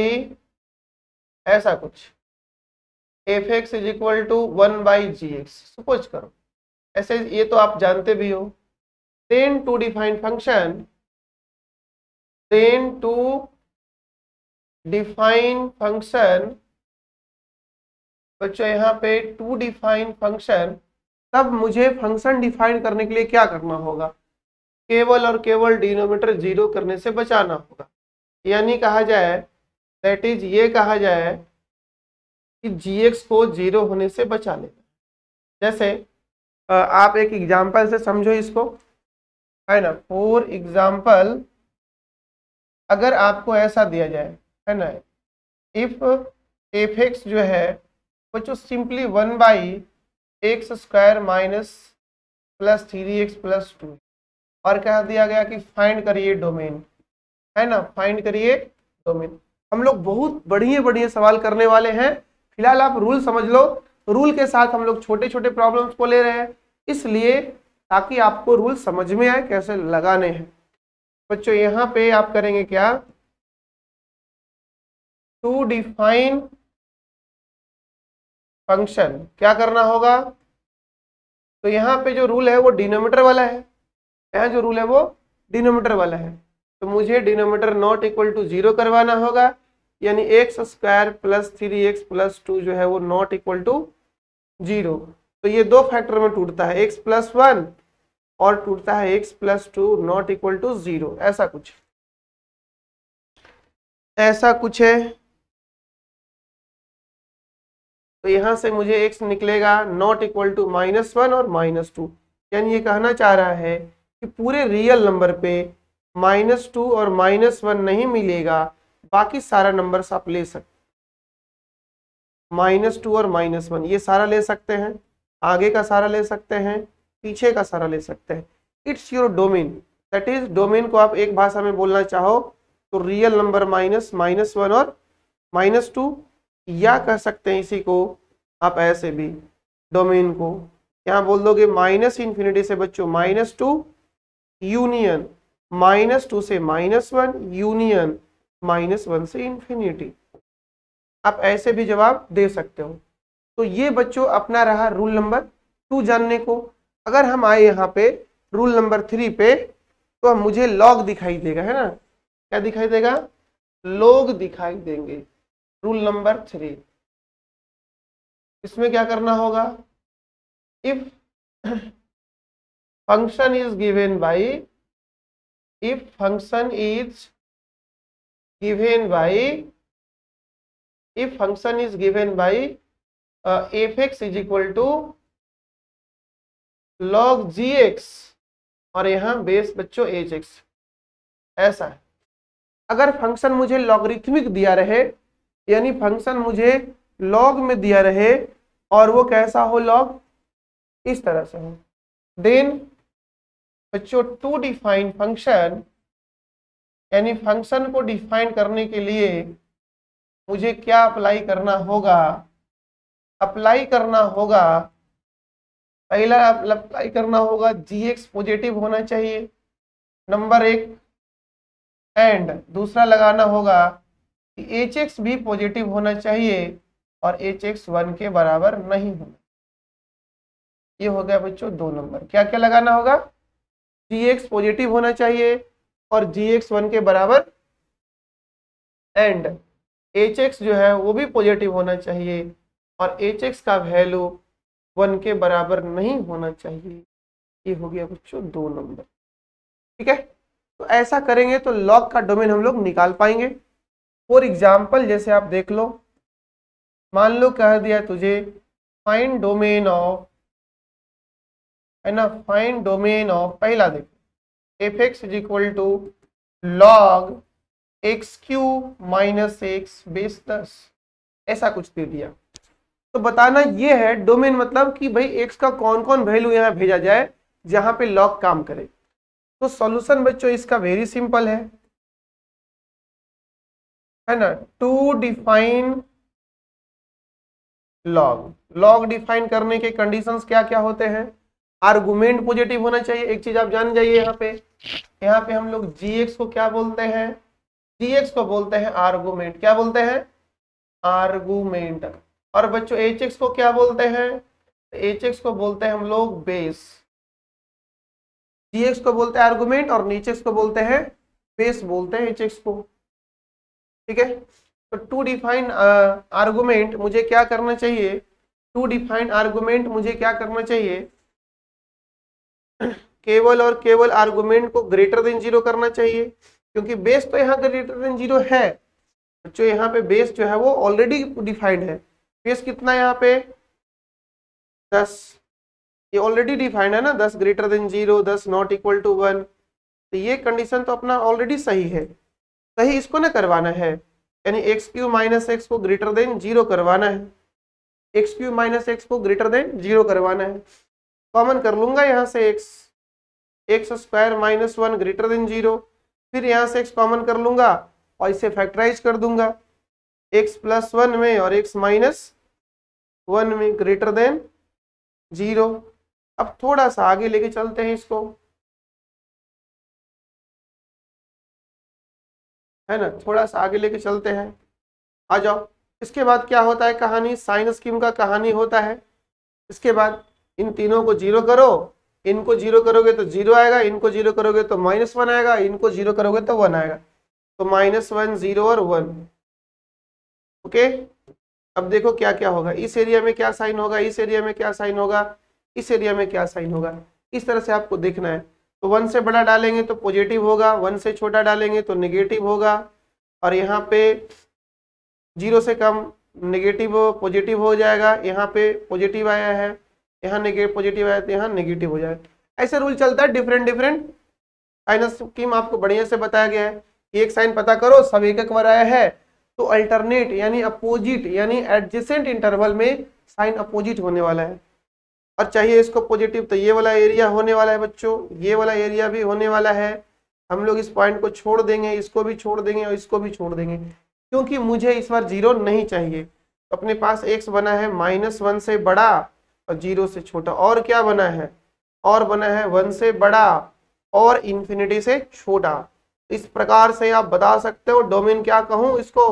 ऐसा कुछ fx is equal to 1/gx, suppose करो ऐसे, ये तो आप जानते भी हो। देन टू डिफाइन फंक्शन बच्चों यहाँ पे टू डिफाइन फंक्शन, तब मुझे फंक्शन डिफाइन करने के लिए क्या करना होगा, केवल और केवल डिनोमिनेटर 0 करने से बचाना होगा। यानी कहा जाए, दैट इज ये कहा जाए कि gx को 0 होने से बचा लेना। जैसे आप एक एग्जांपल से समझो इसको, है ना। फॉर एग्जांपल अगर आपको ऐसा दिया जाए, है ना, इफ fx जो है बच्चों simply 1/x² minus plus 3x plus 2, और कह दिया गया कि फाइंड करिए डोमेन, है ना, फाइंड करिए डोमेन। हम लोग बहुत बढ़िया सवाल करने वाले हैं। फिलहाल आप रूल समझ लो, रूल के साथ हम लोग छोटे छोटे प्रॉब्लम्स को ले रहे हैं, इसलिए ताकि आपको रूल समझ में आए कैसे लगाने हैं। बच्चों यहाँ पे आप करेंगे क्या, टू डिफाइन फंक्शन क्या करना होगा, तो यहाँ पे जो रूल है वो डिनोमिनेटर वाला है, यहाँ जो रूल है वो डिनोमिनेटर वाला है, तो मुझे डिनोमिनेटर नॉट इक्वल टू 0 करवाना होगा, यानी x² प्लस 3x प्लस 2 जो है वो नॉट इक्वल टू 0। तो ये दो फैक्टर में टूटता है, x प्लस 1 और टूटता है x plus 2 not equal to 0, ऐसा कुछ है। तो यहां से मुझे x निकलेगा नॉट इक्वल टू -1 और -2, यानी ये कहना चाह रहा है कि पूरे रियल नंबर पे -2 और -1 नहीं मिलेगा, बाकी सारा नंबर्स आप ले सकते, -2 और -1 ये सारा ले सकते हैं, आगे का सारा ले सकते हैं, पीछे का सारा ले सकते हैं। It's your domain, that is domain को आप एक भाषा में बोलना चाहो तो रियल नंबर -1 और -2, या कह सकते हैं इसी को आप ऐसे भी, डोमेन को यहाँ बोल दोगे -∞ से बच्चों -2 यूनियन -2 से -1 यूनियन -1 से इंफिनिटी, आप ऐसे भी जवाब दे सकते हो। तो ये बच्चों अपना रहा रूल नंबर 2 जानने को। अगर हम आए यहाँ पे रूल नंबर 3 पे, तो मुझे लॉग दिखाई देगा, है ना, क्या दिखाई देगा, लोग दिखाई देंगे। रूल नंबर 3, इसमें क्या करना होगा, if function is given by if function is given by f x is equal to log g x और यहाँ बेस बच्चों एच एक्स, ऐसा है। अगर फंक्शन मुझे लॉगरिथमिक दिया रहे, यानी फंक्शन मुझे लॉग में दिया रहे और वो कैसा हो, लॉग इस तरह से हो, देन बच्चों टू डिफाइन फंक्शन, यानी फंक्शन को डिफाइन करने के लिए मुझे क्या अप्लाई करना होगा, अप्लाई करना होगा, पहला अप्लाई करना होगा जी एक्स पॉजिटिव होना चाहिए, नंबर एक, एंड दूसरा लगाना होगा कि एच एक्स भी पॉजिटिव होना चाहिए और एच एक्स 1 के बराबर नहीं होना। ये हो गया बच्चों 2 नंबर। क्या क्या लगाना होगा, जी एक्स पॉजिटिव होना चाहिए और जी एक्स 1 के बराबर, एंड एच एक्स जो है वो भी पॉजिटिव होना चाहिए और एच एक्स का वैल्यू 1 के बराबर नहीं होना चाहिए। ये हो गया बच्चों 2 नंबर। ठीक है, तो ऐसा करेंगे तो लॉग का डोमेन हम लोग निकाल पाएंगे। फॉर एग्जाम्पल जैसे आप देख लो, मान लो कह दिया तुझे फाइंड डोमेन ऑफ, है ना, फाइंड डोमेन ऑफ, पहला देखो f x is equal to log x cube minus x base 10, ऐसा कुछ दे दिया। तो बताना ये है डोमेन, मतलब कि भाई एक्स का कौन कौन वैल्यू यहाँ भेजा जाए जहां पे लॉग काम करे। तो सॉल्यूशन बच्चों इसका वेरी सिंपल है ना, to define log, log define करने के कंडीशंस क्या क्या होते हैं, आर्गुमेंट पॉजिटिव होना चाहिए, एक चीज आप जान जाइए यहाँ पे हम लोग जी एक्स को क्या बोलते हैं, जी एक्स को बोलते हैं आर्गुमेंट, क्या बोलते हैं, आर्गुमेंट। और बच्चों एच एक्स को क्या बोलते हैं, एच एक्स को बोलते हैं हम लोग बेस, जी एक्स को बोलते हैं आर्गुमेंट और नीचे को बोलते हैं बेस, बोलते हैं एच एक्स को। ठीक है, तो टू डिफाइन आर्गुमेंट मुझे क्या करना चाहिए, टू डिफाइन आर्गुमेंट मुझे क्या करना चाहिए, केवल और केवल आर्गुमेंट को ग्रेटर देन 0 करना चाहिए, क्योंकि बेस तो यहाँ ग्रेटर देन 0 है बच्चों, यहाँ पे बेस जो है वो ऑलरेडी डिफाइंड है। बेस कितना है यहाँ पे 10, ये ऑलरेडी डिफाइंड है ना, 10 greater than 0, 10 not equal to 1, तो ये कंडीशन तो अपना ऑलरेडी सही है। सही इसको ना करवाना है, यानी एक्स क्यू माइनस एक्स को ग्रेटर देन 0 करवाना है, एक्स क्यू माइनस एक्स को ग्रेटर देन 0 करवाना है। कॉमन कर लूंगा यहाँ से x square minus 1 greater than 0, फिर यहाँ से एक्स कॉमन कर लूंगा और इसे फैक्टराइज कर दूंगा, एक्स प्लस 1 में और एक्स माइनस 1 में ग्रेटर देन 0। अब थोड़ा सा आगे लेके चलते हैं इसको, है ना, थोड़ा सा आगे लेके चलते हैं, आ जाओ। इसके बाद क्या होता है कहानी, साइन स्कीम का कहानी होता है। इसके बाद इन तीनों को 0 करो, इनको 0 करोगे तो 0 आएगा, इनको 0 करोगे तो -1 आएगा, इनको 0 करोगे तो 1 आएगा, तो -1 0 और 1। ओके, अब देखो क्या क्या होगा, इस एरिया में क्या साइन होगा, इस एरिया में क्या साइन होगा, इस एरिया में क्या साइन होगा, इस तरह से आपको देखना है। तो 1 से बड़ा डालेंगे तो पॉजिटिव होगा, 1 से छोटा डालेंगे तो नेगेटिव होगा, और यहाँ पे 0 से कम नेगेटिव पॉजिटिव हो जाएगा, यहाँ पे पॉजिटिव आया है, यहाँ नेगेटिव पॉजिटिव आया तो यहाँ नेगेटिव हो जाएगा। ऐसे रूल चलता है, डिफरेंट साइन स्कीम आपको बढ़िया से बताया गया है। एक साइन पता करो, सब एक एक बार आया है तो अल्टरनेट यानी अपोजिट यानी एडजेसेंट इंटरवल में साइन अपोजिट होने वाला है, और चाहिए इसको पॉजिटिव तो ये वाला एरिया होने वाला है बच्चों, ये वाला एरिया भी होने वाला है। हम लोग इस पॉइंट को छोड़ देंगे, इसको भी छोड़ देंगे और इसको भी छोड़ देंगे, क्योंकि मुझे इस बार 0 नहीं चाहिए। तो अपने पास x बना है -1 से बड़ा और 0 से छोटा, और क्या बना है, और बना है 1 से बड़ा और इन्फिनिटी से छोटा। इस प्रकार से आप बता सकते हो डोमेन क्या कहूं इसको,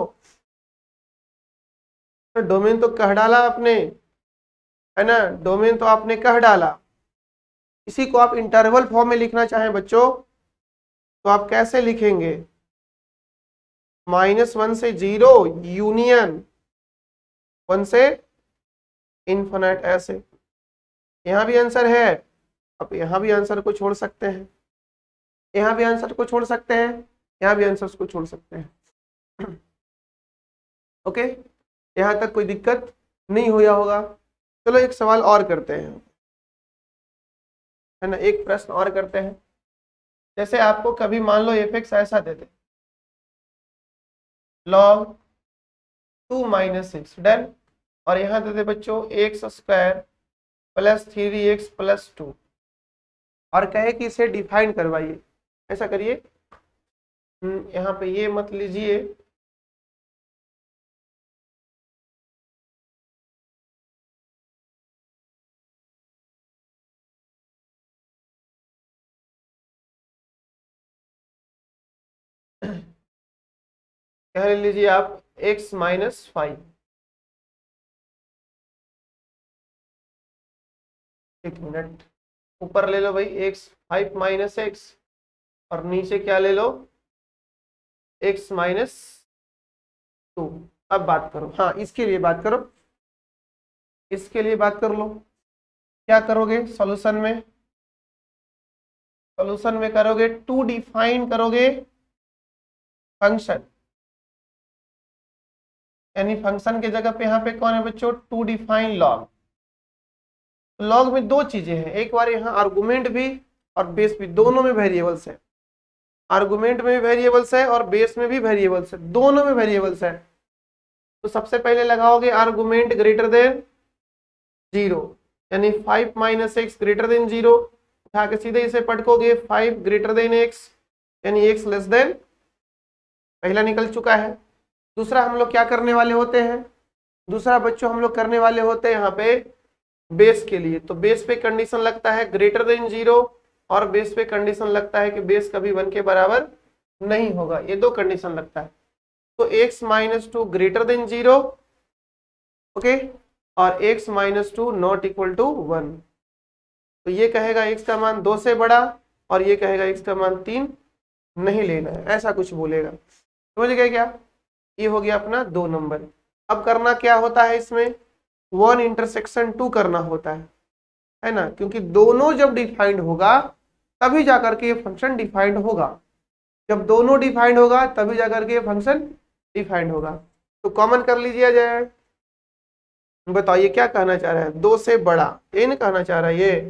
तो डोमेन तो कह डाला आपने, है ना, डोमेन तो आपने कह डाला। इसी को आप इंटरवल फॉर्म में लिखना चाहें बच्चों तो आप कैसे लिखेंगे, -1 से 0 यूनियन 1 से इन्फिनिट, ऐसे। यहाँ भी आंसर है, अब यहाँ भी आंसर को छोड़ सकते हैं, यहाँ भी आंसर को छोड़ सकते हैं, यहाँ भी आंसर को छोड़ सकते हैं। ओके, यहाँ तक कोई दिक्कत नहीं हुआ होगा। चलो एक सवाल और करते हैं, है ना, एक प्रश्न और करते हैं। जैसे आपको कभी मान लो f(x) ऐसा दे दे, log 2 - 6 डन, और यहाँ दे दे बच्चों x² + 3x + 2, और कहे कि इसे डिफाइन करवाइए। ऐसा करिए, यहाँ पे ये मत लीजिए, यहाँ ले लीजिए आप x - 5। एक मिनट, ऊपर ले लो भाई x 5 - x, और नीचे क्या ले लो x - 2। अब बात करो, हाँ इसके लिए बात करो, इसके लिए बात कर लो। क्या करोगे सॉल्यूशन में? सॉल्यूशन में करोगे 2 डिफाइन करोगे फंक्शन, यानी फंक्शन के जगह पे यहाँ पे कौन है बच्चों? 2 डिफाइन लॉग। लॉग में दो चीजें हैं, एक बार यहाँ आर्गुमेंट भी और बेस भी, दोनों में वेरिएबल्स है। आर्गुमेंट में भी वेरिएबल्स है और बेस में भी वेरिएबल्स है, दोनों में वेरिएबल्स है। तो सबसे पहले लगाओगे आर्गुमेंट ग्रेटर देन 0, यानी 5 - x ग्रेटर देन 0, उठा के सीधे इसे पटकोगे 5 ग्रेटर देन x, यानी x लेस देन, पहला निकल चुका है। दूसरा हम लोग क्या करने वाले होते हैं? दूसरा बच्चों हम लोग करने वाले होते हैं यहाँ पे बेस के लिए। तो बेस पे कंडीशन लगता है ग्रेटर देन 0, और बेस पे कंडीशन लगता है कि बेस कभी 1 के बराबर नहीं होगा। ये दो कंडीशन लगता है। तो x - 2 ग्रेटर देन 0, ओके, और x - 2 नॉट इक्वल टू 1। तो ये कहेगा x का मान 2 से बड़ा, और ये कहेगा x का मान 3 नहीं लेना है, ऐसा कुछ बोलेगा। समझ गए क्या? ये हो गया अपना 2 नंबर। अब करना क्या होता है इसमें? 1 इंटरसेक्शन 2 करना होता है ना, क्योंकि दोनों जब डिफाइंड होगा तभी जाकर के ये फंक्शन डिफाइंड होगा। जब दोनों डिफाइंड होगा तभी जाकर के ये फंक्शन डिफाइंड होगा। तो कॉमन कर लीजिए जाए, बताइए क्या कहना चाह रहा है? 2 से बड़ा, ये नहीं कहना चाह रहा है, ये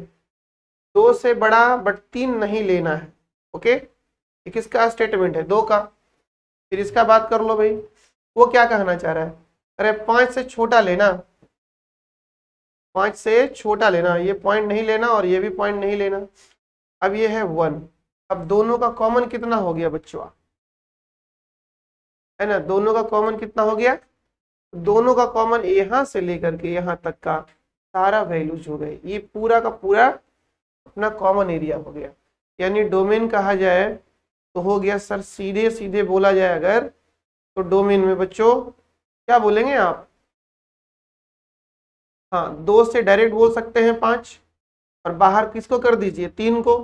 2 से बड़ा बट 3 नहीं लेना है। ओके, ये किसका स्टेटमेंट है? 2 का। फिर इसका बात कर लो भाई, वो क्या कहना चाह रहा है? अरे 5 से छोटा लेना, 5 से छोटा लेना, ये पॉइंट नहीं लेना और ये भी पॉइंट नहीं लेना। अब ये है 1। अब दोनों का कॉमन कितना हो गया बच्चों? है ना, दोनों का कॉमन कितना हो गया? दोनों का कॉमन यहां से लेकर के यहां तक का सारा वैल्यूज हो गए। ये पूरा का पूरा अपना कॉमन एरिया हो गया, यानी डोमेन कहा जाए तो हो गया सर, सीधे सीधे बोला जाए अगर तो डोमेन में बच्चों क्या बोलेंगे आप? हाँ, 2 से डायरेक्ट बोल सकते हैं 5, और बाहर किसको कर दीजिए? 3 को।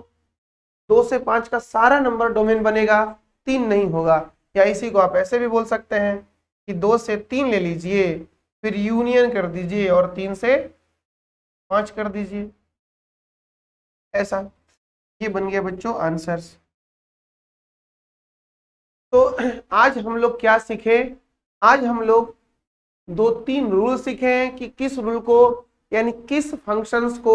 2 से 5 का सारा नंबर डोमेन बनेगा, 3 नहीं होगा। या इसी को आप ऐसे भी बोल सकते हैं कि 2 से 3 ले लीजिए, फिर यूनियन कर दीजिए और 3 से 5 कर दीजिए, ऐसा। ये बन गया बच्चों आंसर्स। तो आज हम लोग क्या सीखे? आज हम लोग 2-3 रूल सीखे हैं कि किस रूल को, यानी किस फंक्शंस को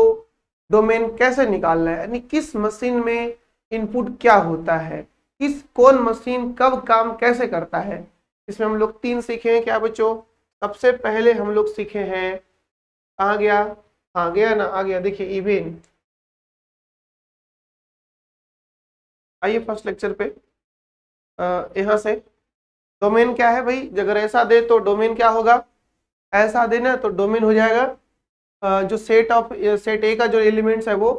डोमेन कैसे निकालना है, यानी किस मशीन में इनपुट क्या होता है, किस कौन मशीन कब काम कैसे करता है। इसमें हम लोग 3 सीखे हैं। क्या बच्चों? सबसे पहले हम लोग सीखे हैं, कहाँ गया? हाँ गया ना, आ गया, देखिए इवेन। आइए फर्स्ट लेक्चर पे, यहाँ से डोमेन क्या है भाई? अगर ऐसा दे तो डोमेन क्या होगा? ऐसा देना तो डोमेन हो जाएगा जो सेट ए का जो एलिमेंट्स है वो,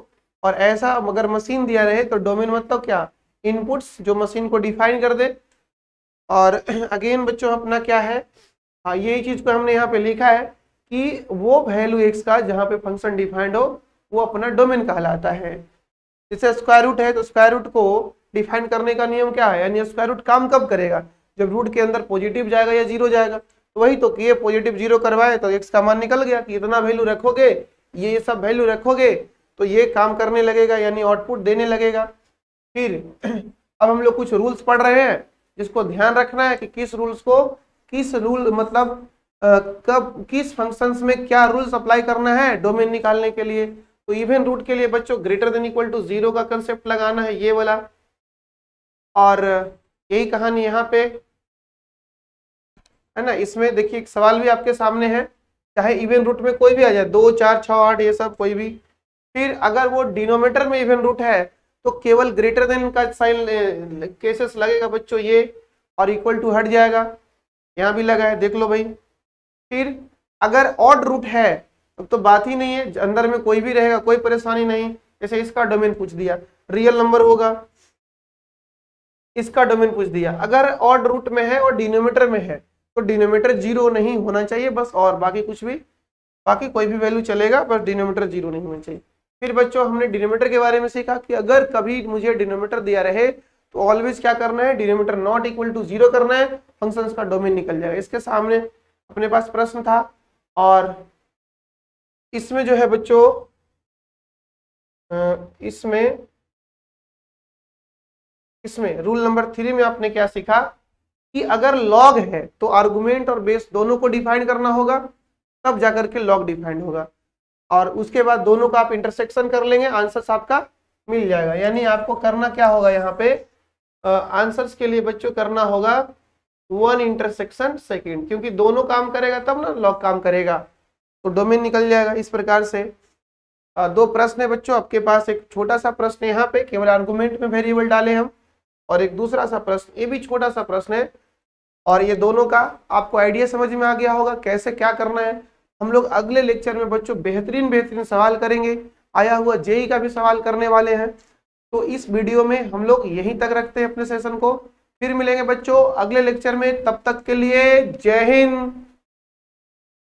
और ऐसा अगर मशीन दिया रहे तो डोमेन मतलब क्या? इनपुट्स जो मशीन को डिफाइन कर दे। और अगेन बच्चों अपना क्या है? हाँ, यही चीज को हमने यहाँ पे लिखा है कि वो वैल्यू एक्स का जहाँ पे फंक्शन डिफाइंड हो वो अपना डोमेन कहलाता है। जैसे स्क्वायर रूट है तो स्क्वायर रूट को डिफाइन करने का नियम क्या है? यानी स्क्वायर रूट काम कब करेगा? जब रूट के अंदर पॉजिटिव जाएगा या 0 जाएगा। तो वही तो कि ये पॉजिटिव 0 करवाए तो एक्स का मान निकल गया कि इतना वैल्यू रखोगे, ये सब वैल्यू रखोगे तो ये काम करने लगेगा, यानी आउटपुट देने लगेगा। फिर अब हम लोग कुछ रूल्स पढ़ रहे हैं जिसको ध्यान रखना है कि किस रूल्स को, किस रूल मतलब कब किस फंक्शंस में क्या रूल्स अप्लाई करना है डोमेन निकालने के लिए। तो इवन रूट के लिए बच्चों ग्रेटर देन इक्वल टू 0 का कंसेप्ट लगाना है, ये वाला। और यही कहानी यहाँ पे है ना। इसमें देखिए एक सवाल भी आपके सामने है, चाहे इवन रूट में कोई भी आ जाए, 2 4 6 8 ये सब कोई भी, फिर अगर वो डिनोमिनेटर में इवन रूट है तो केवल ग्रेटर देन का साइन केसेस लगेगा बच्चों ये, और इक्वल टू हट जाएगा, यहाँ भी लगा है देख लो भाई। फिर अगर ऑड रूट है तो बात ही नहीं है, अंदर में कोई भी रहेगा कोई परेशानी नहीं। जैसे इसका डोमेन पूछ दिया, रियल नंबर होगा, इसका डोमेन पूछ दिया, अगर ऑड रूट में है और डिनोमिनेटर में है तो डिनोमिनेटर 0 नहीं होना चाहिए बस, और बाकी कुछ भी, बाकी कोई भी वैल्यू चलेगा, बस डिनोमिनेटर 0 नहीं होना चाहिए। फिर बच्चों हमने डिनोमिनेटर के बारे में सीखा कि अगर कभी मुझे डिनोमिनेटर दिया रहे तो ऑलवेज क्या करना है, डिनोमिनेटर नॉट इक्वल टू 0 करना है, फंक्शंस का डोमेन निकल जाएगा। इसके सामने अपने पास प्रश्न था, और इसमें जो है बच्चों इसमें रूल नंबर 3 में आपने क्या सीखा कि अगर लॉग है तो आर्गुमेंट और बेस दोनों को डिफाइन करना होगा, तब जाकर के लॉग डिफाइंड होगा, और उसके बाद दोनों का आप इंटरसेक्शन कर लेंगे, आंसर्स आपका मिल जाएगा। यानी आपको करना क्या होगा यहाँ पे, आंसर्स के लिए बच्चों करना होगा 1 इंटरसेक्शन सेकेंड, क्योंकि दोनों काम करेगा तब ना लॉग काम करेगा, तो डोमेन निकल जाएगा। इस प्रकार से 2 प्रश्न है बच्चों आपके पास, एक छोटा सा प्रश्न यहाँ पे केवल आर्गुमेंट में वेरिएबल डाले हम, और एक दूसरा सा प्रश्न, ये भी छोटा सा प्रश्न है, और ये दोनों का आपको आइडिया समझ में आ गया होगा कैसे क्या करना है। हम लोग अगले लेक्चर में बच्चों बेहतरीन सवाल करेंगे, आया हुआ जेई का भी सवाल करने वाले हैं। तो इस वीडियो में हम लोग यहीं तक रखते हैं अपने सेशन को, फिर मिलेंगे बच्चों अगले लेक्चर में, तब तक के लिए जय हिंद।